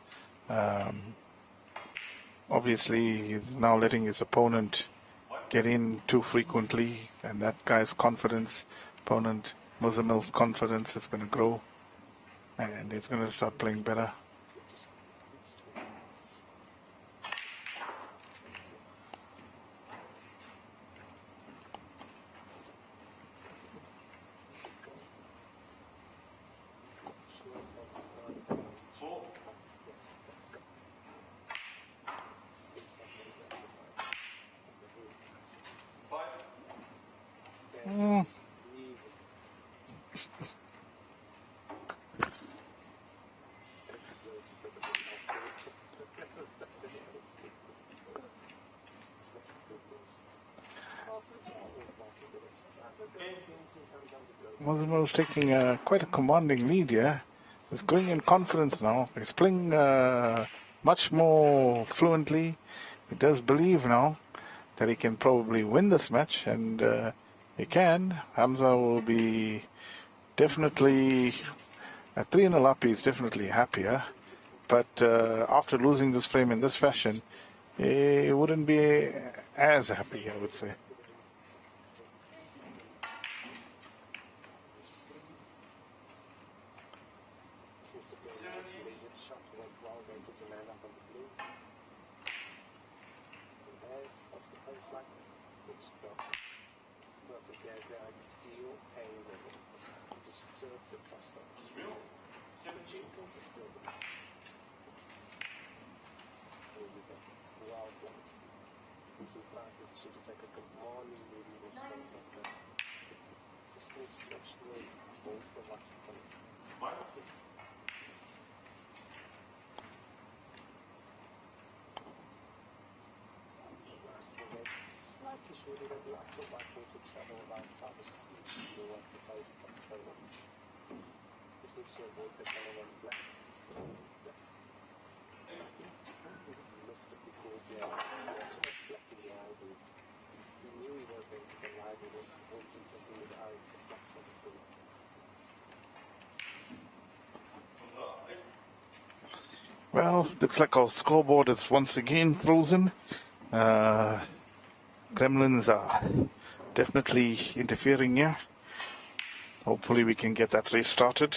Obviously, he's now letting his opponent get in too frequently, and that guy's confidence, opponent Muzamil's confidence is going to grow, and he's going to start playing better. Muzamil's taking quite a commanding lead here. He's going in confidence now. He's playing much more fluently. He does believe now that he can probably win this match, and he can. Hamza will be definitely at 3-0 up. He's definitely happier, but after losing this frame in this fashion, he wouldn't be as happy, I would say. usually the black or white board would travel about 5 or 6 inches lower to play from the table. This needs to avoid the color one black. Missed it because he had too much black in the eye. He knew he was going to the eye, but he wanted something with the eye for black on the board. Well, looks like our scoreboard is once again frozen. Gremlins are definitely interfering here. Hopefully we can get that restarted.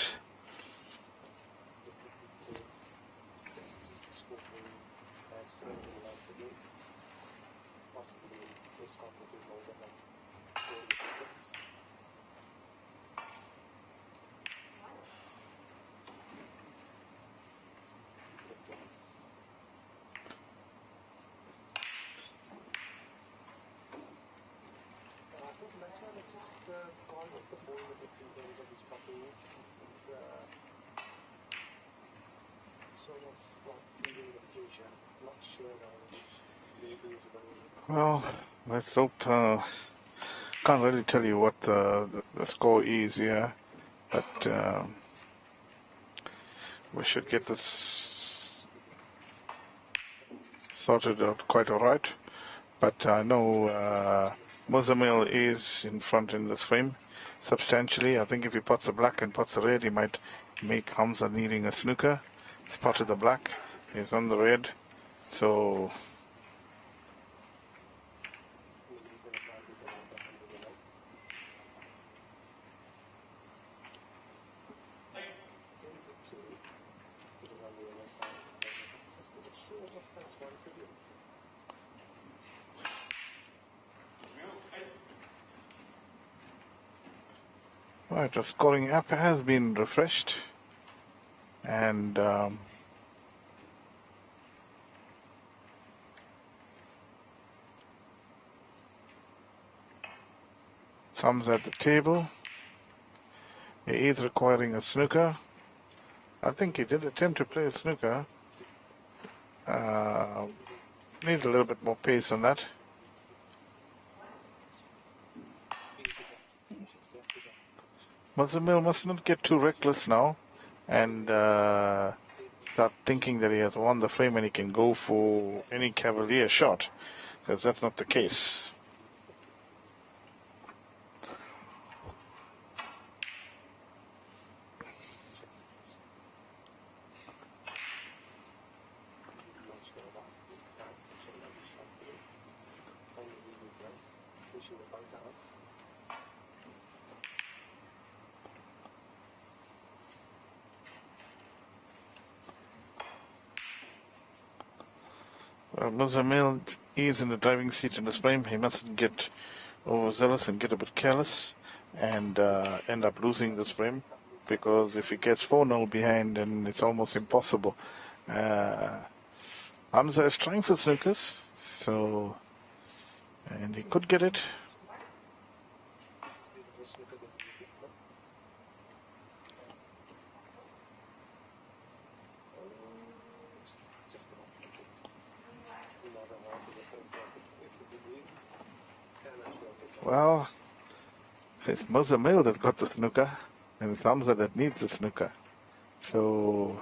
Gone off the ball a bit in terms of his putting. He's sort of feeling the future. Not sure now if maybe it's going to. Well, let's hope. Can't really tell you what the score is here, but we should get this sorted out quite all right. But I know Mozamil is in front in this frame substantially. I think if he puts a black and puts a red, he might make Hamza needing a snooker. Spotted the black, he's on the red, so right, the scoring app has been refreshed, and Sam's at the table. He is requiring a snooker. I think he did attempt to play a snooker. Need a little bit more pace on that. Mozamil must not get too reckless now and start thinking that he has won the frame and he can go for any cavalier shot, because that's not the case. Mozamil is in the driving seat in this frame. He mustn't get overzealous and get a bit careless and end up losing this frame, because if he gets 4-0 behind, then it's almost impossible. Hamza is trying for snookers, so, and he could get it. Well, it's Mozamil that got the snooker, and it's Hamza that needs the snooker. So,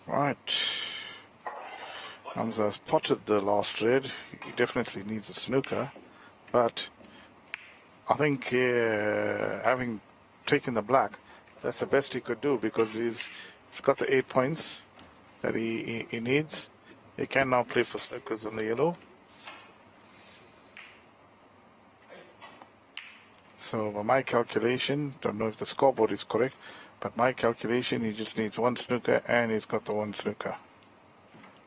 right. Hamza has potted the last red. He definitely needs a snooker, but I think having taken the black, that's the best he could do, because he's got the 8 points that he needs. He can now play for snookers on the yellow. So by my calculation, don't know if the scoreboard is correct, but my calculation, he just needs one snooker, and he's got the one snooker.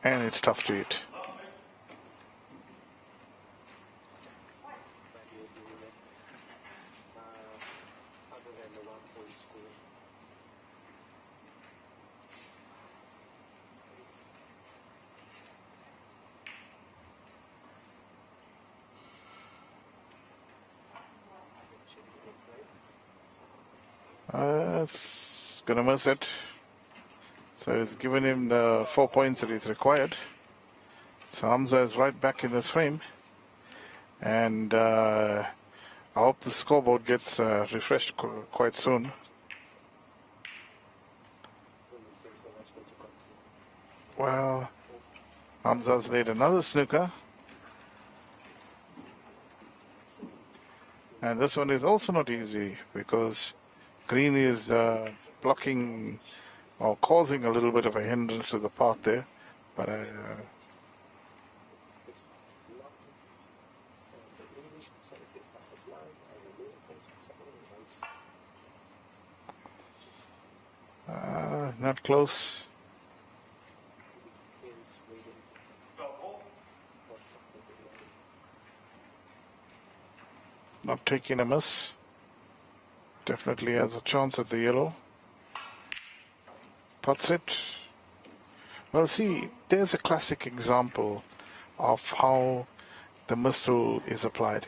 And it's tough to hit. Value unit, other than the 1 point score. Should be okay. It's gonna miss it. So it's given him the 4 points that is required. So Hamza is right back in this frame. And I hope the scoreboard gets refreshed quite soon. Doesn't make sense for Rashford to continue. Well, Hamza's laid another snooker. And this one is also not easy because green is blocking or causing a little bit of a hindrance to the path there. But They started long. As the English said, they started long. I will move things for someone else. not close. Is waiting. What's something Not taking a miss. Definitely has a chance at the yellow. Puts it. Well, see, there's a classic example of how the miss rule is applied.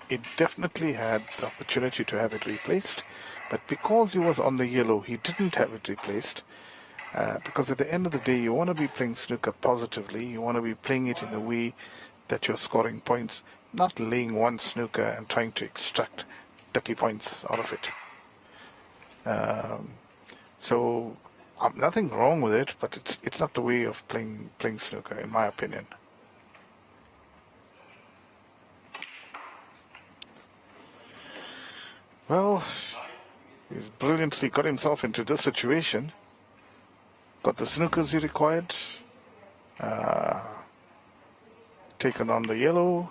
It definitely had the opportunity to have it replaced, but because he was on the yellow, he didn't have it replaced. Because at the end of the day, you want to be playing snooker positively. You want to be playing it in a way that you're scoring points, not laying one snooker and trying to extract 30 points out of it. So nothing wrong with it, but it's not the way of playing snooker, in my opinion. Well, he's brilliantly got himself into this situation. Got the snookers he required. Taken on the yellow.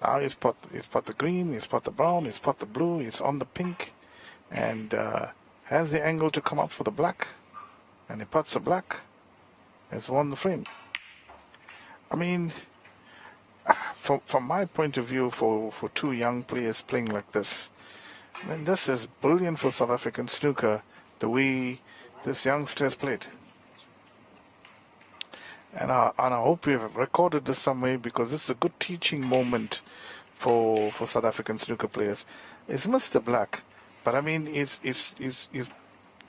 Now he's put the green, he's put the brown, he's put the blue, he's on the pink, and has the angle to come up for the black. And he puts the black, has won the frame. I mean, from my point of view, for two young players playing like this, I mean, this is brilliant for South African snooker, the way this youngster has played. And I hope we have recorded this some way, because this is a good teaching moment for South African snooker players. It's Mr. Black, but I mean, he's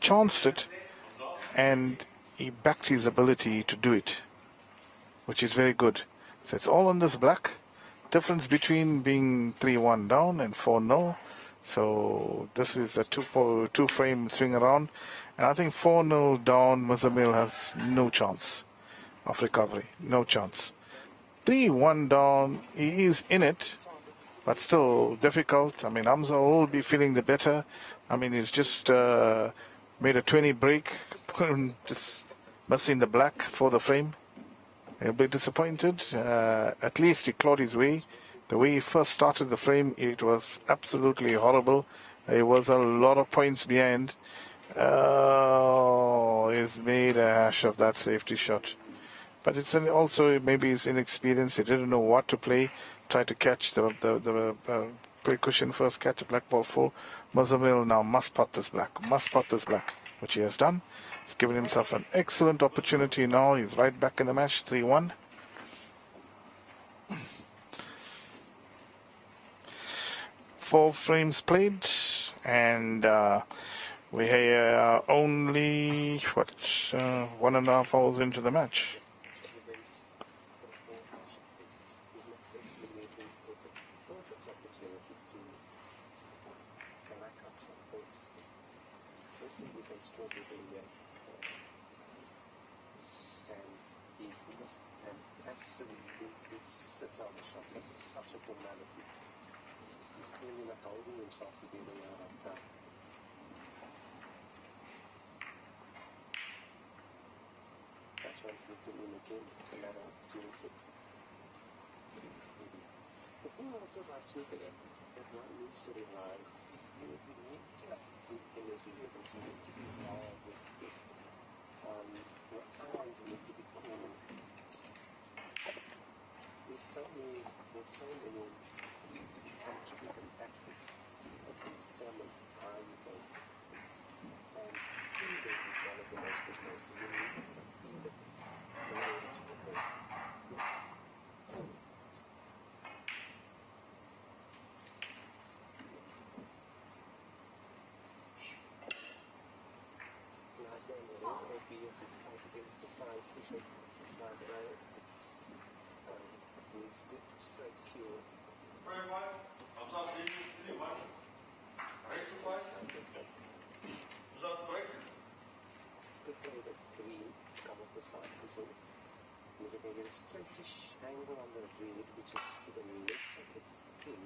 chanced it, and he backed his ability to do it, which is very good. So it's all on this black. Difference between being 3-1 down and 4-0. So this is a two frame swing around, and I think 4-0 down, Muzamil has no chance of recovery, no chance. 3-1 down, he is in it, but still difficult. I mean, Hamza will be feeling the better. I mean, he's just made a 20 break, just missing the black for the frame. He'll be disappointed. At least he clawed his way. The way he first started the frame, it was absolutely horrible. There was a lot of points behind. He's made a hash of that safety shot. But it's also maybe his inexperience. He didn't know what to play. Tried to catch the play cushion first, catch a black ball full. Muzamil now must putt this black, which he has done. He's given himself an excellent opportunity now. He's right back in the match, 3-1. Four frames played, and we are only 1.5 hours into the match. Such a formality. He's clearly not holding himself together like that. That translated in again another opportunity. Maybe also has to forget that one needs to realize you need to have good energy levels, you need to be well rested. Your eyes need to be cool. There's so many contributing factors that determine how you think. And breathing is one of the most important. You need to breathe it in order to perform. So last one, the obedience is tight against the side, pushing side right. Needs good straight cue. Very well. I'm not leaving the city. What? Race to fight? Was that correct? Good way that green come off the side pushing. You're going to get a straightish angle on the reed, which is to the left of the pin.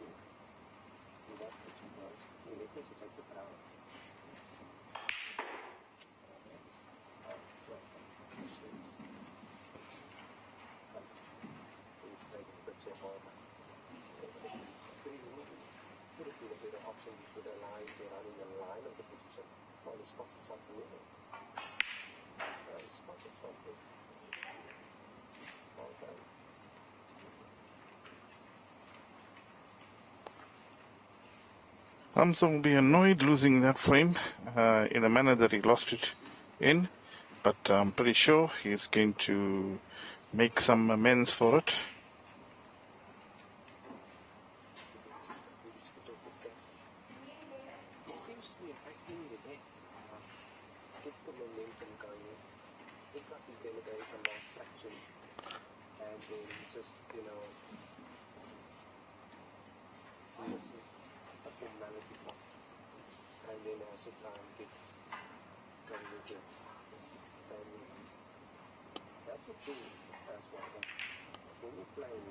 And that was related to take the power. Put it in a better option which would allow you to run in the line of the position. Well, he spotted something in it. He spotted something. Okay. Hamza will be annoyed losing that frame in the manner that he lost it in, but I'm pretty sure he's going to make some amends for it. Just a his foot off the gas. He seems to be acting in the deck. Gets the momentum going. Looks like he's going to gain some nice traction. And then just, this is a formality pot. And then also try and get going again. And that's the thing as well. When you're playing,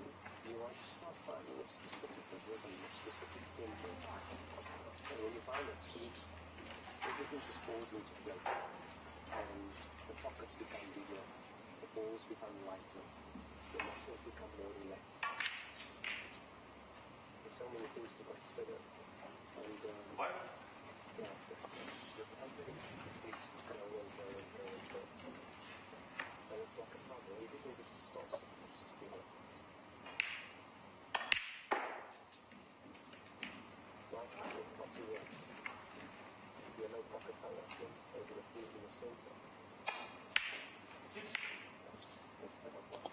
you want to start finding a specific rhythm, a specific tempo. And when you find that sweet spot, everything just falls into place. And the pockets become bigger, the balls become lighter, the muscles become more relaxed. There's so many things to consider. And What? yeah, it's everything needs to go and go and go and go. And it's like a puzzle, everything just starts to piece together. Last time we got to yellow pocket color things over the field in the center. Let's have a look.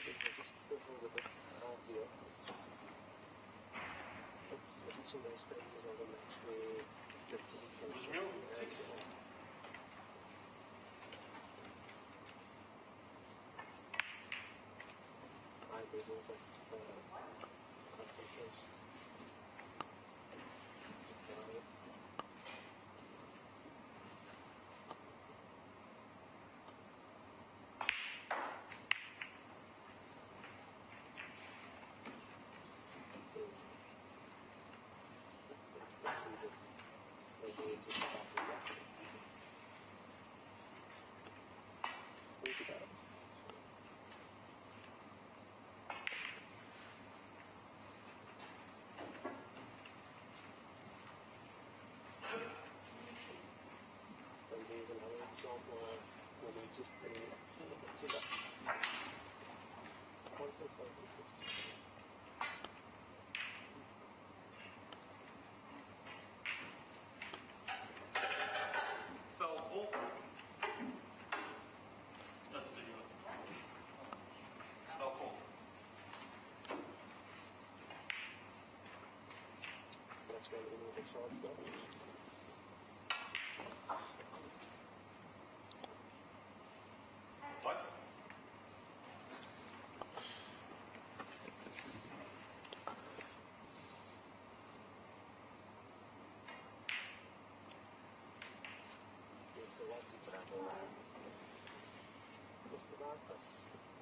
It will just fizzle a bit out here. It's reaching those stages of the match where fatigue can set in as well. High levels of concentration. Let's see the gauge of the battery. Look at that. And there's another example when you just see to the constant focuses. Fell full. That's the unit. Fell full. That's when we move the shots now. What? It's a lot to travel around. Just about, but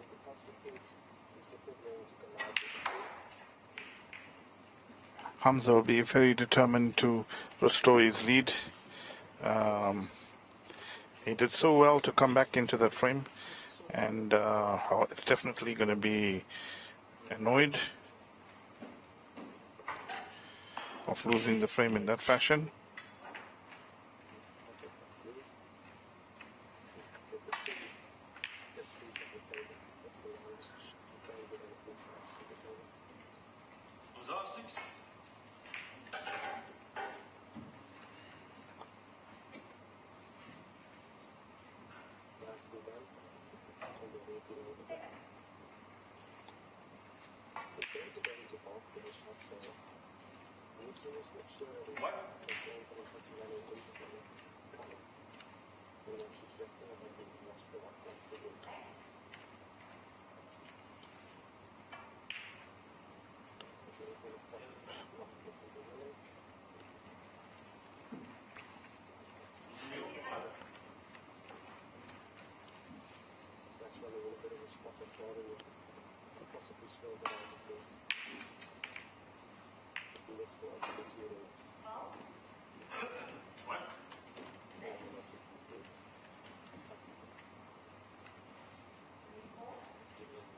if the constant peak is definitely going to collide with the peak. Hamza will be very determined to restore his lead. He did so well to come back into that frame. and it's definitely going to be annoyed of losing the frame in that fashion. This could be the full distance of the table. That's the longest shot you can get on a full size of the table. Was that 6? Lastly then, turn the weight a little bit. He's going to get into bulk with his shot, so needs to just make sure that What? he's going for such a running principle coming. And then she's drifting and then he lost the one once again. Okay, he's going to try not to get into the running. That's running a little bit of a spot at bottom and possibly slow it down a bit. Just missed the opportunities. What?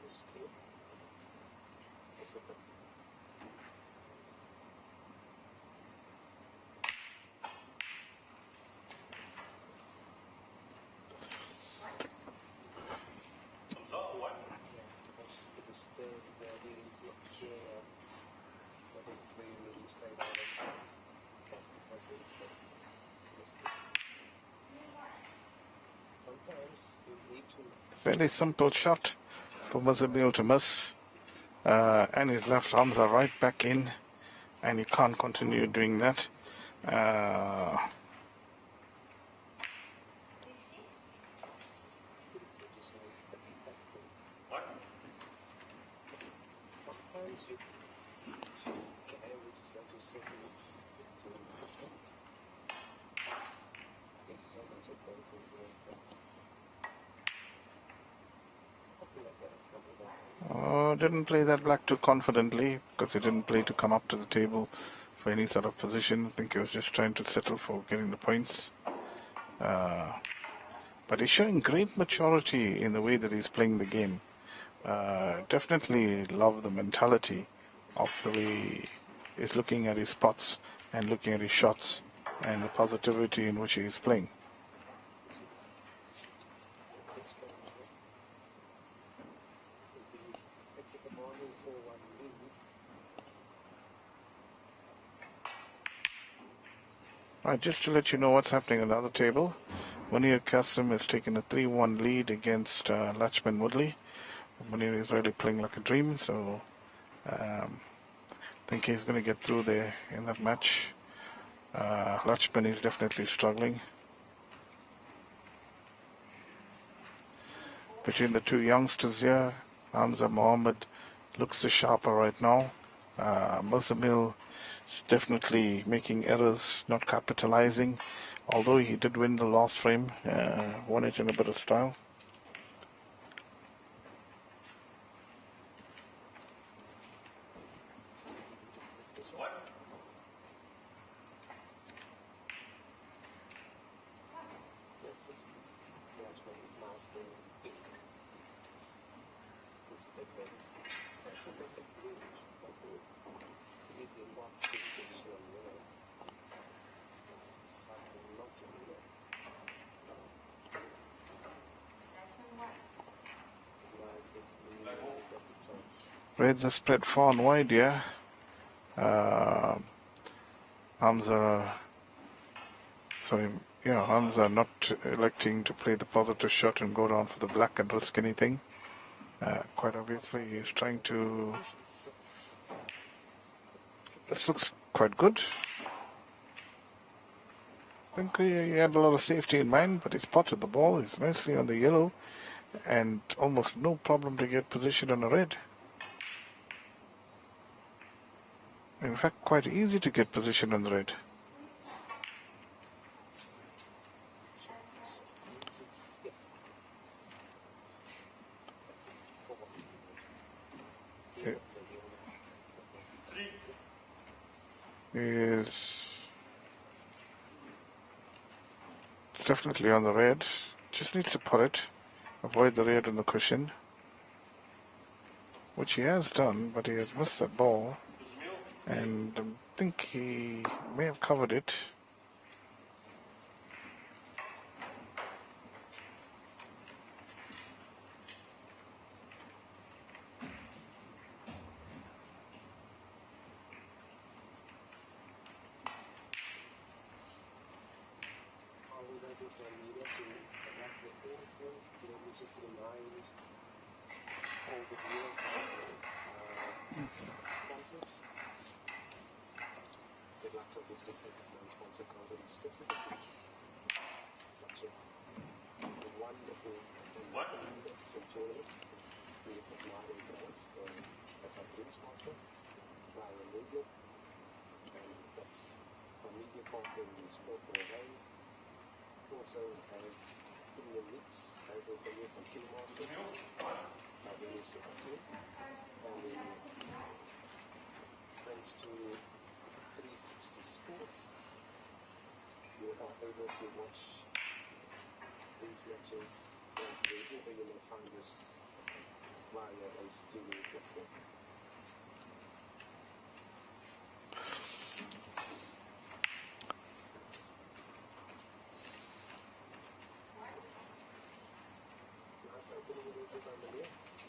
This two. Also, but Was that 1? it was still the leading to not sure but this is where you need to stay down on shot because it's sometimes you need to Fairly simple shot for Mozambique to miss, and his left arms are right back in, and he can't continue doing that. just like What? sometimes you can just like to set it to position. It's so much of both into it, but something like that. It's not about Didn't play that black too confidently because he didn't play to come up to the table for any sort of position. I think he was just trying to settle for getting the points. But he's showing great maturity in the way that he's playing the game. Definitely love the mentality of the way he's looking at his spots and looking at his shots and the positivity in which he is playing. this one. Exit the ball in 4-1 lead. Right, just to let you know what's happening on the other table, Munir Qasim has taken a 3-1 lead against Lachman Woodley. Munir is really playing like a dream, so I think he's going to get through there in that match. Lachman is definitely struggling. Between the two youngsters here, Hamza Mohammed looks the sharper right now. Mozamil is definitely making errors, not capitalizing. Although he did win the last frame, won it in a bit of style. What? That's when last name pink. This will take place. That's a perfect blue. Hopefully, easy and walk to the position on the winner. Something not to do that. Otherwise, it's really got the chance. Reds are spread far and wide here. Hamza not electing to play the positive shot and go down for the black and risk anything. Quite obviously, he's trying to. This looks quite good. I think he had a lot of safety in mind, but he spotted the ball. He's nicely on the yellow, and almost no problem to get position on the red. In fact, quite easy to get position on the red. Is definitely on the red. Just needs to put it. avoid the rear on the cushion, which he has done, but he has missed that ball, and I think he may have covered it. How will that do for media to adapt the things here? Let me just remind all the viewers of sponsors. The laptop is different non-sponsor code of 650. Such a wonderful and magnificent tournament. We have got Mario France, that's our dream sponsor, Mario Media, and we've got our media partner in Sport Norway. Also have Indian Mix, Basil Billiards and King Masters, our venue set up team. And thanks to 360 Sports, you are able to watch these matches wherever you may find this via a streaming platform. Nice opening a little bit on the left,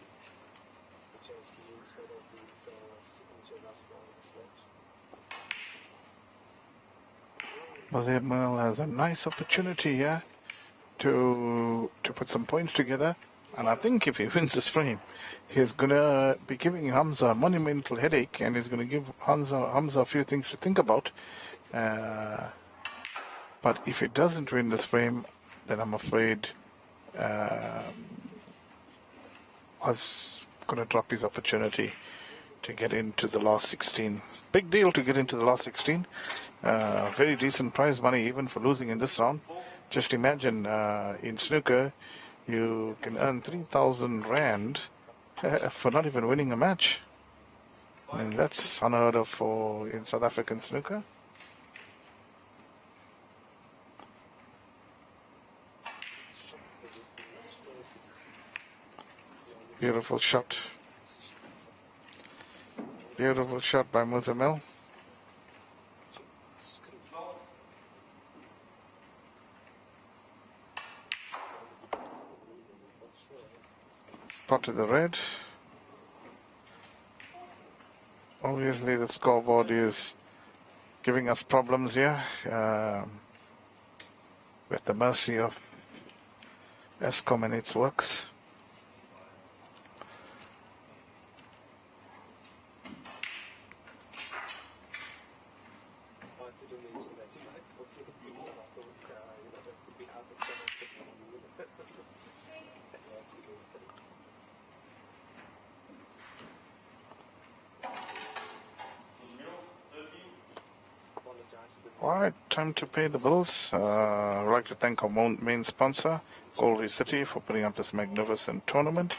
which has been sort of his signature thus far in this match. Mozambique has a nice opportunity here to put some points together, and I think if he wins this frame, he's going to be giving Hamza a monumental headache, and he's going to give Hamza a few things to think about. But if he doesn't win this frame, then I'm afraid Oz going to drop his opportunity to get into the last 16. Big deal to get into the last 16. Very decent prize money even for losing in this round. Just imagine in snooker you can earn 3,000 rand for not even winning a match. And that's unheard of for in South African snooker. Beautiful shot. Beautiful shot by Muzamil. Spotted the red. Obviously the scoreboard is giving us problems here. With the mercy of Eskom and its works. Alright, time to pay the bills. I'd like to thank our main sponsor, Goldie City, for putting up this magnificent tournament.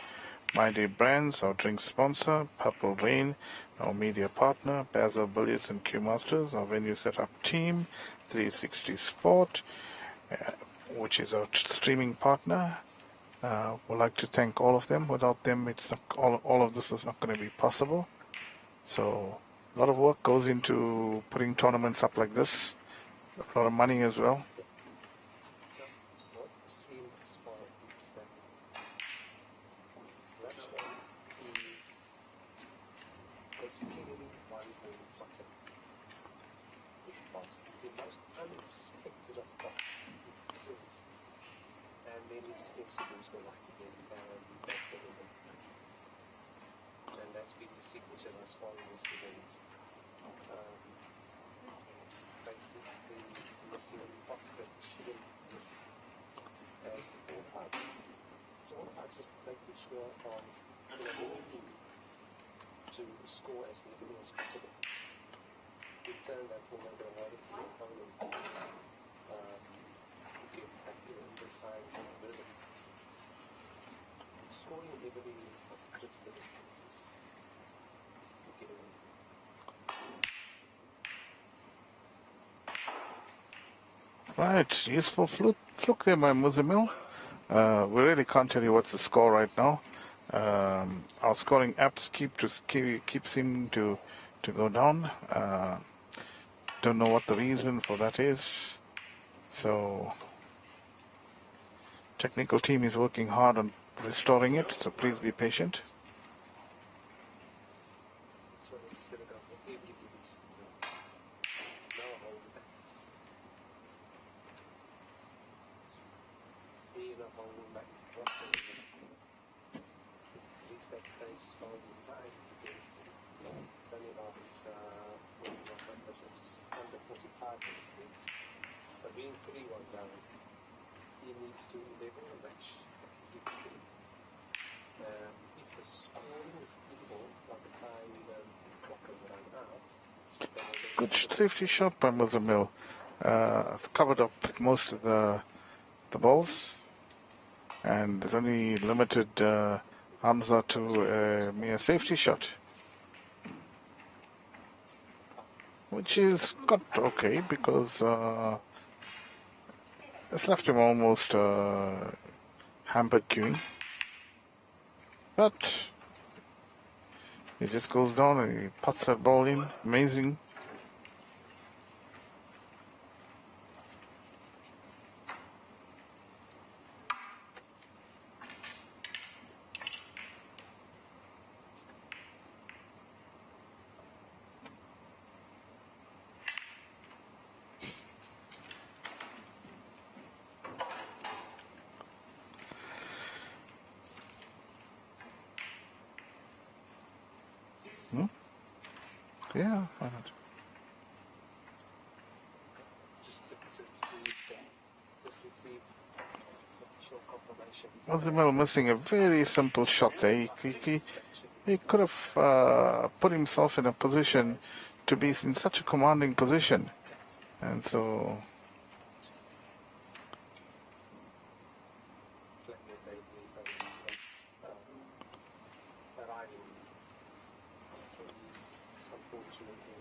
Mighty Brands, our drink sponsor. Purple Rain, our media partner. Basil Billiards and Q Masters, our venue setup team. 360 Sport, which is our streaming partner. We'd like to thank all of them. Without them, it's not, all of this is not going to be possible. So a lot of work goes into putting tournaments up like this. A lot of money as well. So, what we've seen as far is that match one is a skinny one-hole putter. It passed the most unexpected of putts. And then he just takes the boost the right again, and that's the limit. And that's been the signature thus far in this event. Basically missing pots that shouldn't miss. And it's all about just making sure of moving to score as little as possible. Return that will make a lot of the opponent get happy in the time and rhythm. Scoring every of critical activities. Right, useful fluke there by Muzamil. We really can't tell you what's the score right now. Our scoring apps keep seeming to go down. Don't know what the reason for that is. So, technical team is working hard on restoring it. So please be patient. So we're just going to go for every release. No holdbacks. He's not holding back whatsoever. He's reached that stage, he's holding tight, it's against him. It's only about his, just under 45 minutes left. But being 3-1 down, he needs to level the match at 3-3. If the scoring is equal by the time the clock is run out, Good safety shot by Muzamil. It's covered up most of the balls, and there's only limited Hamza to a mere safety shot, which is got okay because it's left him almost hampered queuing. But he just goes down and he puts that ball in. Amazing. Yeah, why not? just received official confirmation. Muzamil missing a very simple shot there. He could have put himself in a position to be in such a commanding position. And so Plenty of baby photos arriving. So he's unfortunately,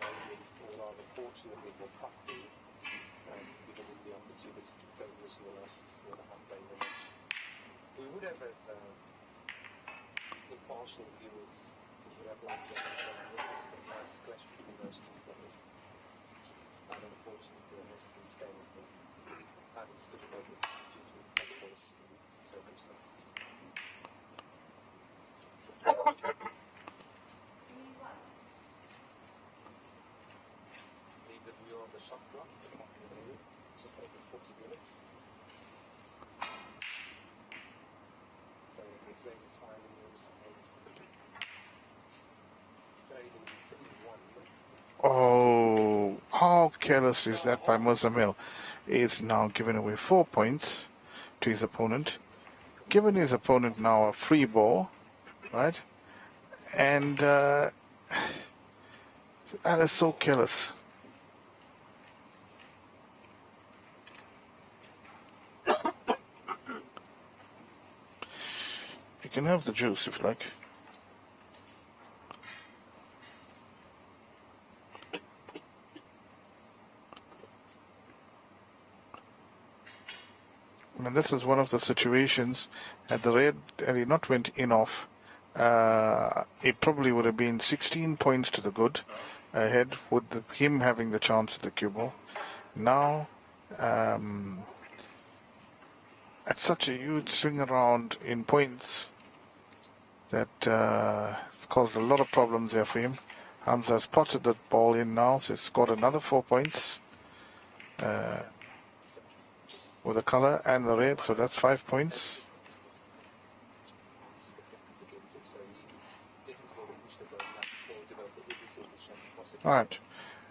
or rather fortunately for Fakti, given him the opportunity to play this losses with a half play match. We would have, as impartial viewers, we would have liked to have witnessed a nice clash between those two players. But unfortunately, the rest of the stand has been found as good a moment due to unforeseen circumstances. Needs a view of the shot clock, just over 40 minutes. So the flame is finally moves trading 3-1. oh, how careless is that by Muzamil? He's now given away 4 points to his opponent. Given his opponent now a free ball, right? And that is so careless. You can have the juice if you like. I mean, this is one of the situations had the red had he not went in off, it probably would have been 16 points to the good ahead with him having the chance at the cue ball. Now, at such a huge swing around in points that it's caused a lot of problems there for him. Hamza has spotted the ball in now, so he's scored another 4 points. With the color and the red, so that's 5 points. Alright,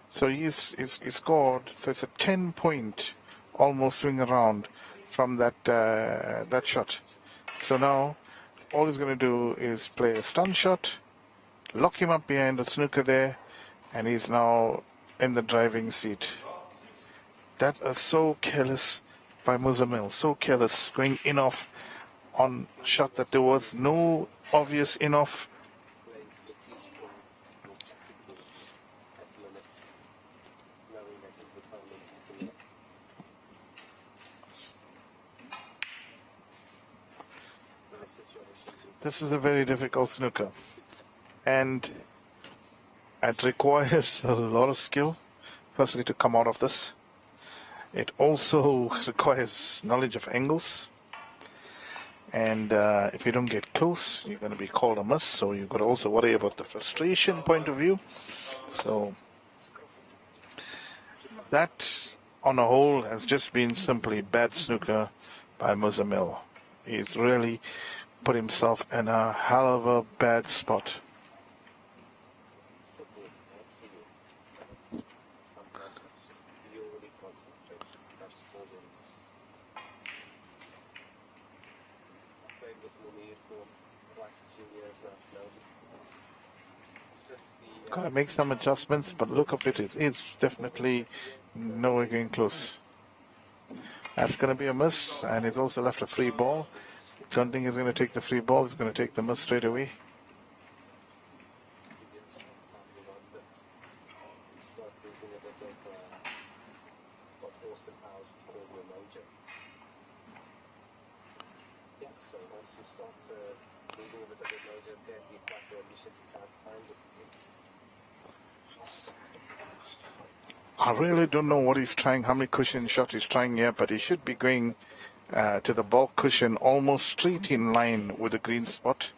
so he's scored, so it's a 10-point almost swing around from that shot. So now all he's going to do is play a stun shot, lock him up behind the snooker there, and he's now in the driving seat. That is so careless by Muzamil, so careless, going in off on a shot that there was no obvious in off. Playing strategically, more tactically at limits, knowing that it would only be to This is a very difficult snooker, and it requires a lot of skill, firstly, to come out of this. It also requires knowledge of angles, and if you don't get close, you're going to be called a miss, so you've got to also worry about the frustration point of view. So that, on a whole, has just been simply bad snooker by Muzamil. He's really put himself in a hell of a bad spot. Sometimes it's just purely concentration. That's all it is. I've played with Munir for quite a few years now. Since the Got to make some adjustments, but look of it, it's definitely nowhere getting close. That's going to be a miss, and he's also left a free ball. Don't think he's going to take the free ball. He's going to take the miss straight away. you start losing a bit of what Austin Powers would call the mojo. Yeah, so once you start losing a bit of the mojo, it can be quite a mission to try and find it again. I really don't know what he's trying, how many cushion shots he's trying here, but he should be going to the ball cushion almost straight in line with the green spot,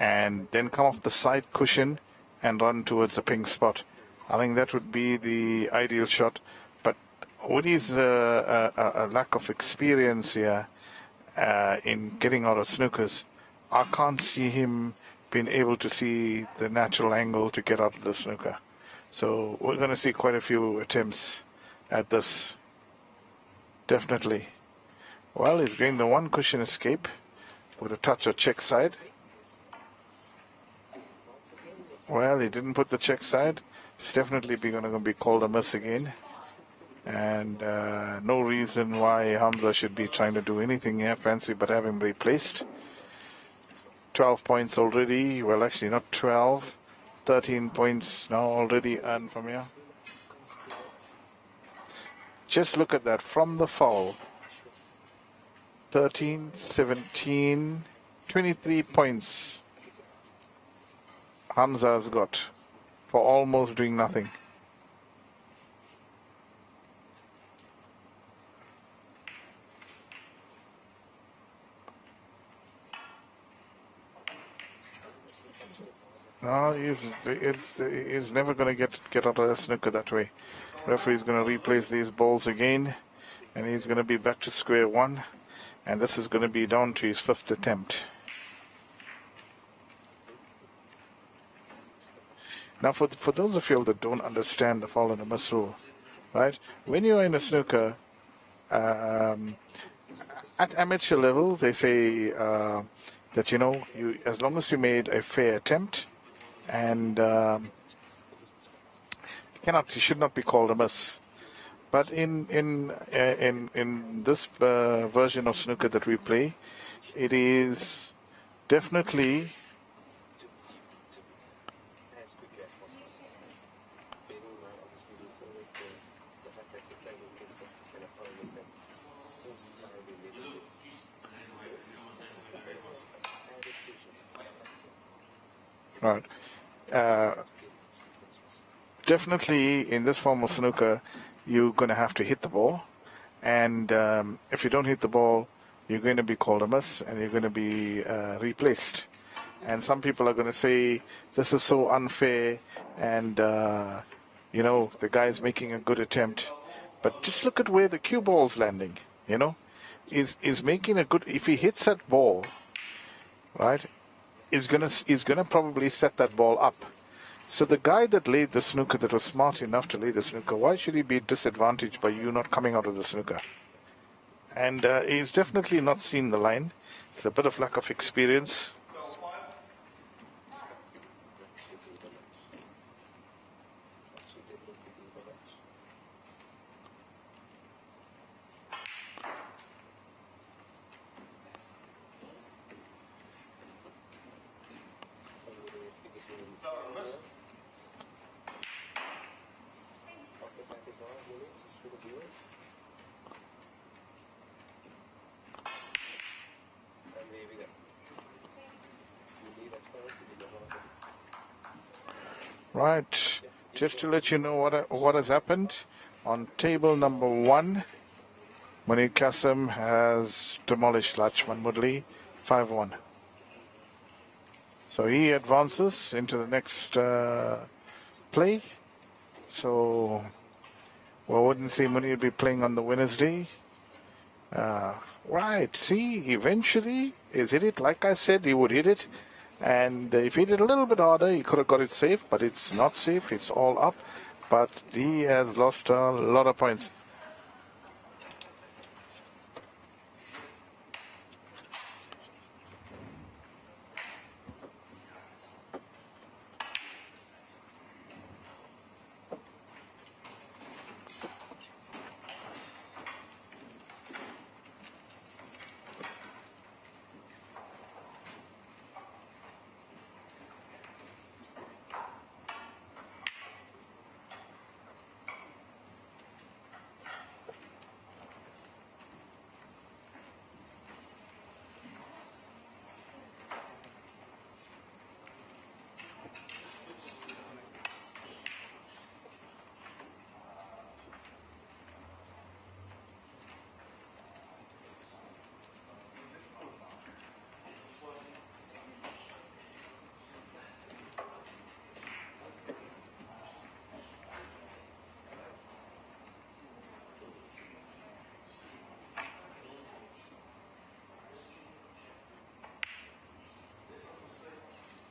and then come off the side cushion and run towards the pink spot. I think that would be the ideal shot, but with his a lack of experience here in getting out of snookers, I can't see him being able to see the natural angle to get out of the snooker. So we're going to see quite a few attempts at this. Definitely. Well, he's going the one cushion escape with a touch of check side. Well, he didn't put the check side. It's definitely going to be called a miss again. And no reason why Hamza should be trying to do anything here fancy but have him replaced. 12 points already. Well, actually not 12. 13 points now already earned from here. Just look at that from the foul. 13, 17, 23 points Hamza's got for almost doing nothing. No, he's never going to get out of the snooker that way. Referee's going to replace these balls again, and he's going to be back to square one, and this is going to be down to his fifth attempt. Now, for those of you that don't understand the foul and the miss rule, right? When you're in a snooker, at amateur level, they say that you as long as you made a fair attempt, and you should not be called a miss. But in this version of snooker that we play, it is definitely as quickly as possible. Bearing in mind, obviously, there's always the fact that you're playing against an opponent that's also playing in the Olympics. It's just a bit of added pressure. right. Definitely in this form of snooker, you're going to have to hit the ball, and if you don't hit the ball, you're going to be called a miss, and you're going to be replaced. And some people are going to say this is so unfair, and the guy's making a good attempt, but just look at where the cue ball's landing. Is making a good. If he hits that ball, right, is gonna probably set that ball up. So the guy that laid the snooker, that was smart enough to lay the snooker, why should he be disadvantaged by you not coming out of the snooker? And he's definitely not seen the line. It's a bit of lack of experience. has failed to deliver on them. Right. Just to let you know what has happened on table number 1, Munir Qasim has demolished Lachman Mudli 5-1. So he advances into the next play. So we wouldn't see Munir be playing on the winner's day. Right, see, eventually he's hit it. Like I said, he would hit it. And if he did a little bit harder, he could have got it safe, but it's not safe. It's all up. But he has lost a lot of points.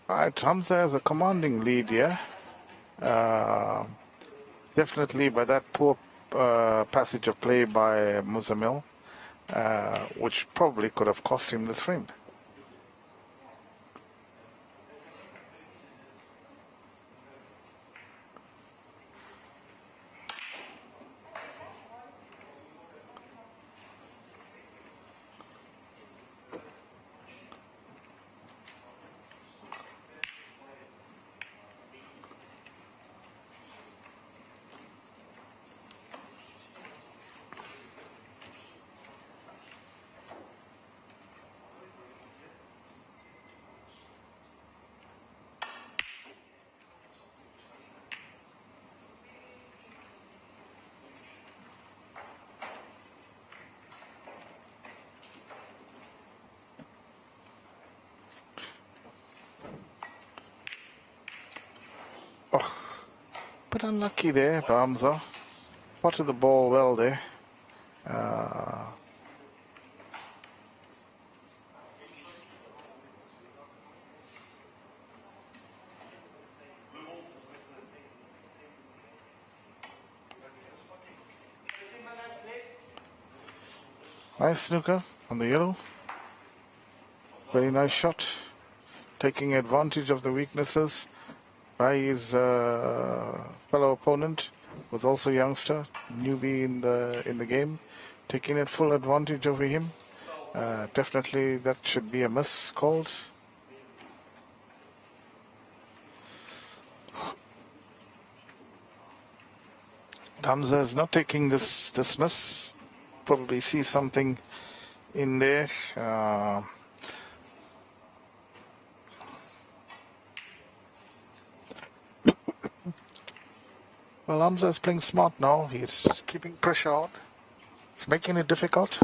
Right, Hamza has a commanding lead here. Definitely by that poor passage of play by Muzamil, which probably could have cost him this frame. Oh, bit unlucky there, Hamza. Potted the ball well there. Nice snooker on the yellow. Very nice shot. Taking advantage of the weaknesses by his fellow opponent, was also a youngster, newbie in the game, taking it full advantage over him. Definitely that should be a miss called. Hamza is not taking this miss. Probably see something in there. Well, Hamza is playing smart now. He's keeping pressure on. It's making it difficult.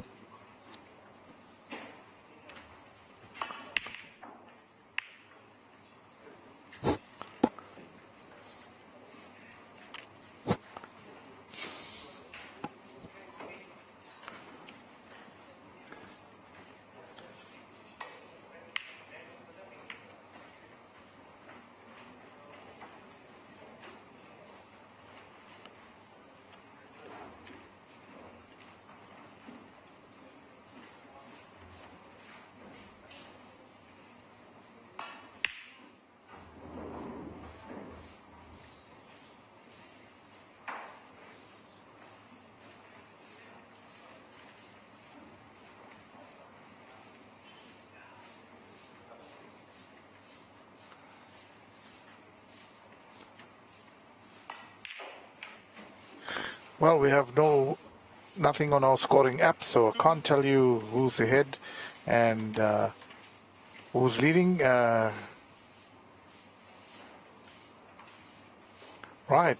Well, we have nothing on our scoring app, so I can't tell you who's ahead and who's leading. Right.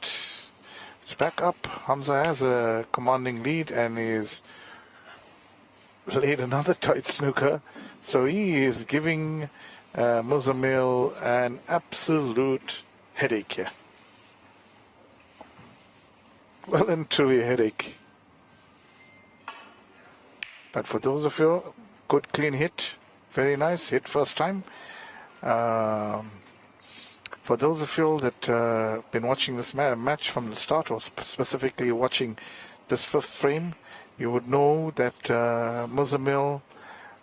It's back up. Hamza has a commanding lead and is laid another tight snooker. So he is giving Muzamil an absolute headache here. Well and truly a headache. But for those of you, good clean hit. Very nice. Hit first time. For those of you that been watching this match from the start, or specifically watching this fifth frame, you would know that Muzamil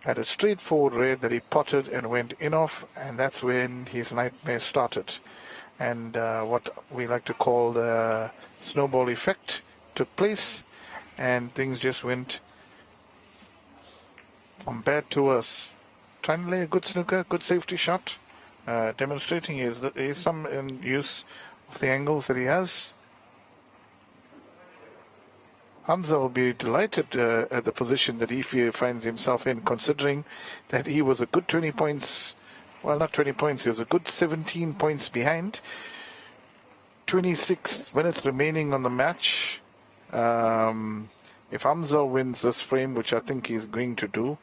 had a straightforward raid that he potted and went in off, and that's when his nightmare started. And what we like to call the snowball effect took place, and things just went from bad to worse. Trying to lay a good snooker, good safety shot, demonstrating is some use of the angles that he has. Hamza will be delighted at the position that he finds himself in, considering that he was a good 20 points, well, not 20 points, he was a good 17 points behind. 26 minutes remaining on the match. If Hamza wins this frame, which I think he's going to do,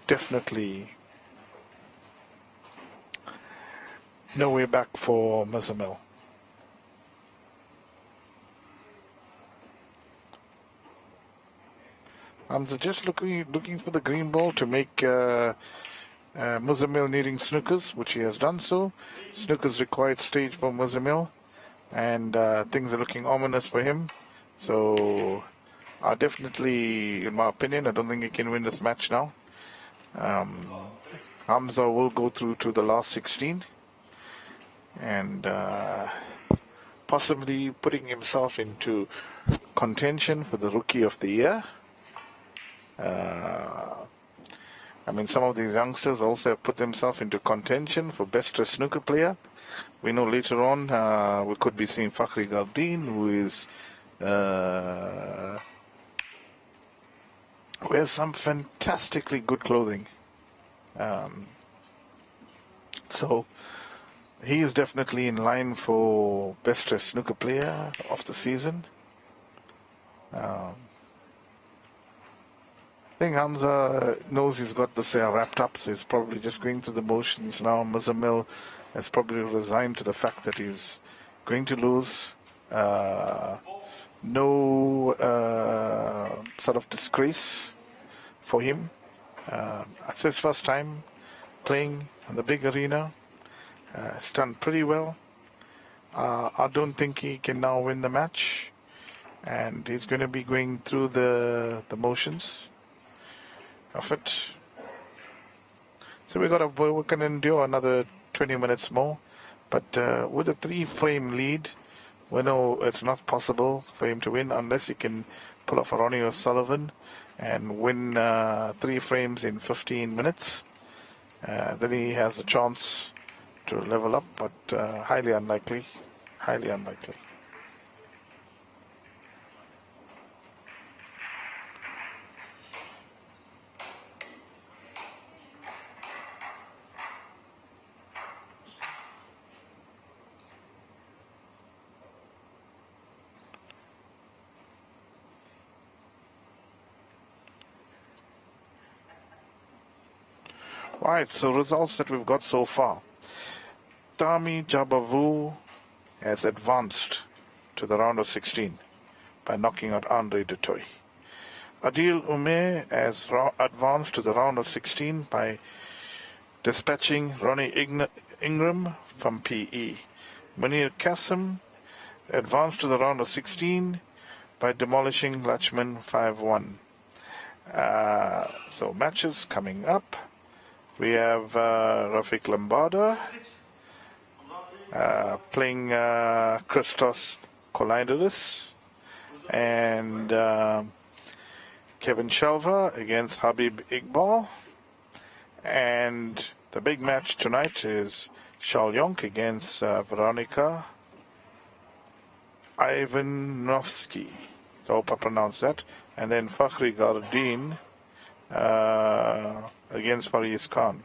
definitely no way back for Muzamil. Hamza just looking for the green ball to make Muzamil needing snookers, which he has done so. Snookers required stage for Muzamil, and things are looking ominous for him. So, definitely, in my opinion, I don't think he can win this match now. Hamza will go through to the last 16, and possibly putting himself into contention for the Rookie of the Year. I mean, some of these youngsters also have put themselves into contention for best snooker player. We know later on we could be seeing Fakhri Gardeen, who is wears some fantastically good clothing. So he is definitely in line for best snooker player of the season. I think Hamza knows he's got this wrapped up, so he's probably just going through the motions now. Muzamil has probably resigned to the fact that he's going to lose. No sort of disgrace for him. It's his first time playing in the big arena. He's done pretty well. I don't think he can now win the match, and he's going to be going through the motions of it. So we can endure another 20 minutes more, but with a 3-frame lead, we know it's not possible for him to win unless he can pull off a Ronnie O'Sullivan and win 3 frames in 15 minutes. Then he has a chance to level up, but highly unlikely. Right, so results that we've got so far. Tami Jabavu has advanced to the round of 16 by knocking out Andre Dutoy. Adil Ume has advanced to the round of 16 by dispatching Ronnie Ingram from PE. Munir Qasim advanced to the round of 16 by demolishing Lachman 5-1. So matches coming up. We have Rafiq Lambada playing Christos Kolaidalis, and Kevin Shelva against Habib Iqbal. And the big match tonight is Shal Yonk against Veronica Ivanovsky. I hope I pronounced that. And then Fakhri Gardeen against Fariz Khan.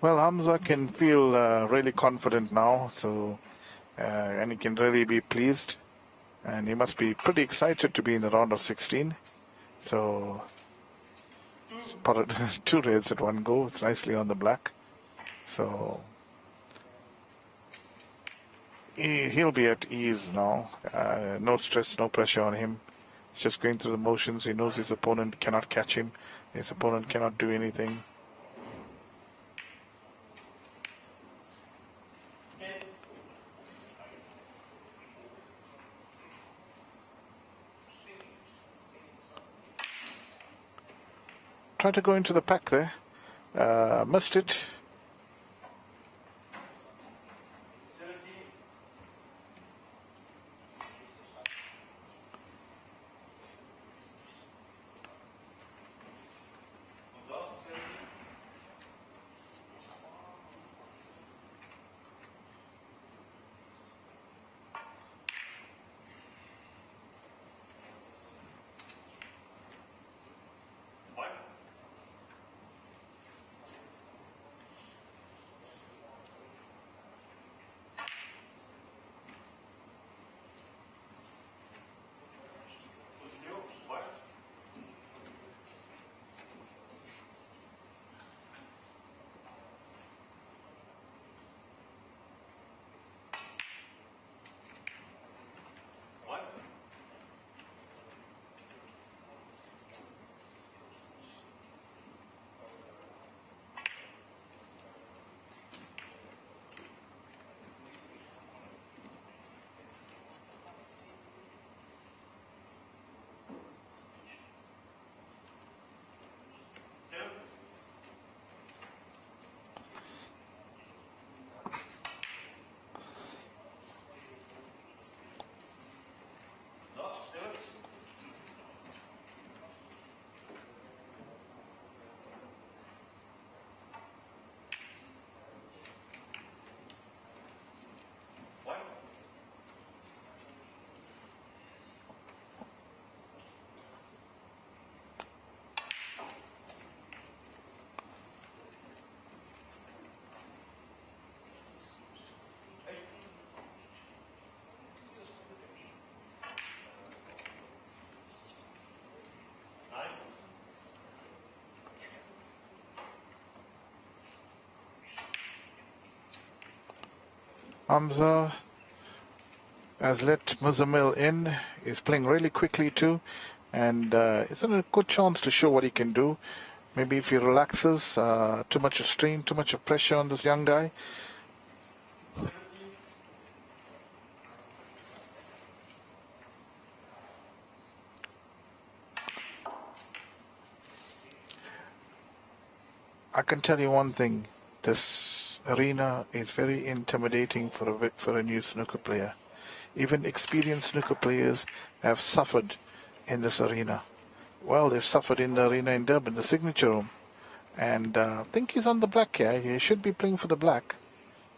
Well, Hamza can feel really confident now, so and he can really be pleased, and he must be pretty excited to be in the round of 16. So, spotted 2 reds at 1 go. It's nicely on the black. So he'll be at ease now. No stress, no pressure on him. He's just going through the motions. He knows his opponent cannot catch him. His opponent cannot do anything. Tried to go into the pack there. Missed it. Hamza has let Muzammil in. He's playing really quickly too, and it's a good chance to show what he can do. Maybe if he relaxes, too much of strain, too much of pressure on this young guy. I can tell you one thing. This arena is very intimidating for a new snooker player. Even experienced snooker players have suffered in this arena. Well, they've suffered in the arena in Durban, the signature room. And I think he's on the black here. He should be playing for the black.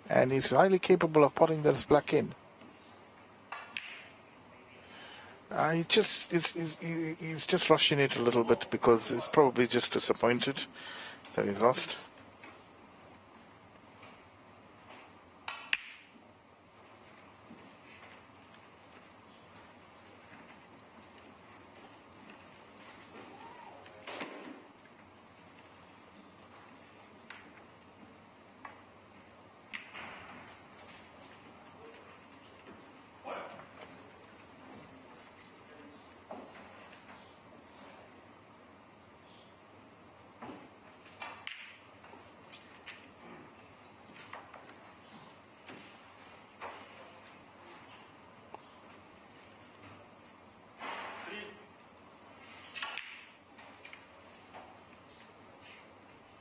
And he's highly capable of putting this black in. He's just rushing it a little bit because he's probably just disappointed that he's lost.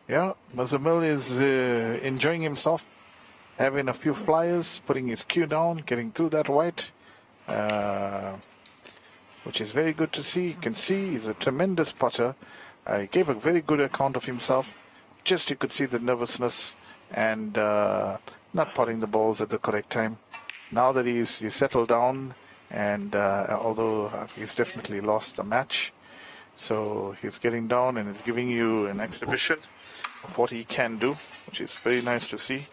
Yeah, Muzammil is enjoying himself, having a few flyers, putting his cue down, getting through that white, which is very good to see. You can see he's a tremendous putter. He gave a very good account of himself. Just you could see the nervousness and not putting the balls at the correct time. Now that he's settled down, and although he's definitely lost the match, so he's getting down and he's giving you an exhibition. of what he can do, which is very nice to see.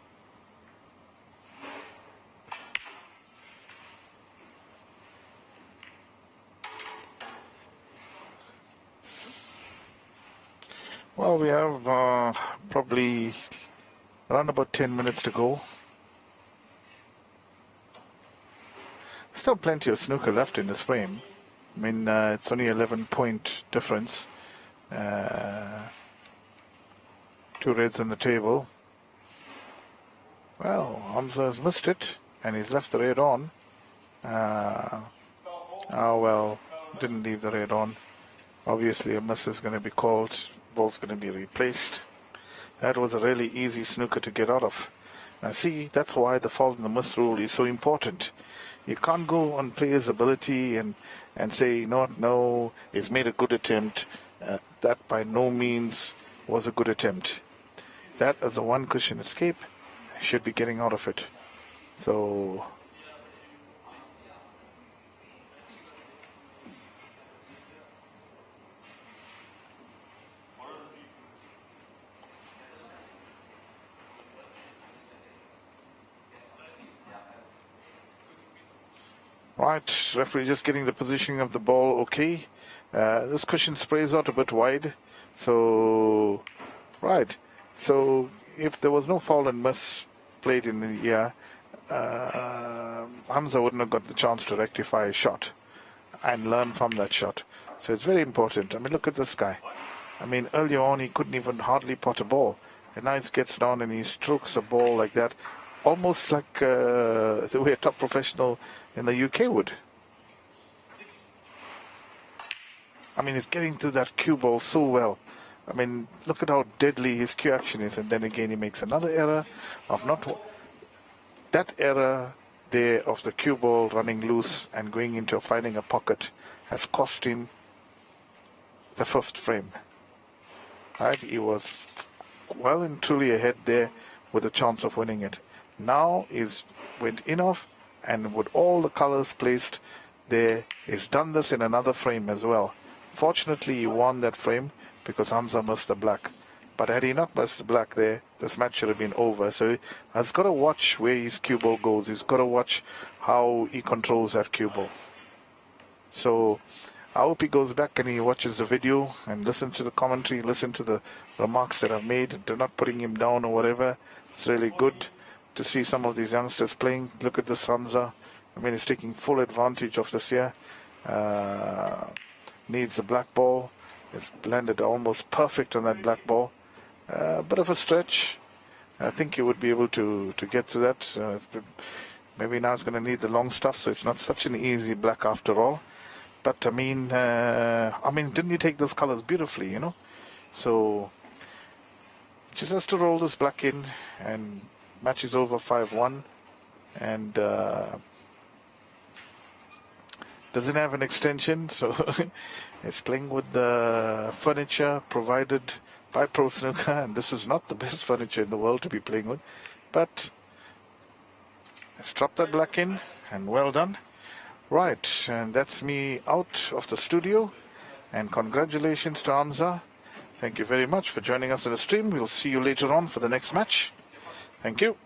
Well, we have probably around about 10 minutes to go. Still plenty of snooker left in this frame. I mean, it's only 11-point difference. 2 reds on the table. Well, Hamza has missed it, and he's left the red on. Well, didn't leave the red on. Obviously, a miss is going to be called. Ball's going to be replaced. That was a really easy snooker to get out of. Now, see, that's why the fault in the miss rule is so important. You can't go on player's ability and say, no, he's made a good attempt. That by no means was a good attempt. That is a one cushion escape. He should be getting out of it. So, right, referee just getting the positioning of the ball okay. This cushion sprays out a bit wide. So, right. So, if there was no foul and miss played in the air, Hamza wouldn't have got the chance to rectify a shot and learn from that shot. So, it's very important. I mean, look at this guy. I mean, earlier on, he couldn't even hardly pot a ball. And now he gets down and he strokes a ball like that, almost like the way a top professional in the UK would. I mean, he's getting to that cue ball so well. I mean, look at how deadly his cue action is. And then again, he makes another error of not... That error there of the cue ball running loose and going into finding a pocket has cost him the 5th frame. Right? He was well and truly ahead there with a chance of winning it. Now he's went in off, and with all the colors placed there, he's done this in another frame as well. Fortunately, he won that frame because Hamza missed the black. But had he not missed the black there, this match should have been over. So he's got to watch where his cue ball goes. He's got to watch how he controls that cue ball. So I hope he goes back and he watches the video and listens to the commentary, listen to the remarks that I've made. They're not putting him down or whatever. It's really good to see some of these youngsters playing. Look at this Hamza. I mean, he's taking full advantage of this here. Needs the black ball. It's landed almost perfect on that black ball. Bit of a stretch. I think he would be able to get to that. Maybe now he's going to need the long stuff, so it's not such an easy black after all. But I mean, didn't he take those colors beautifully, you know? So just has to roll this black in, and match is over 5-1, and doesn't have an extension, so it's playing with the furniture provided by Pro Snooker, and this is not the best furniture in the world to be playing with, but let's drop that black in, and well done. Right, and that's me out of the studio, and congratulations to Hamza. Thank you very much for joining us on the stream. We'll see you later on for the next match. Thank you.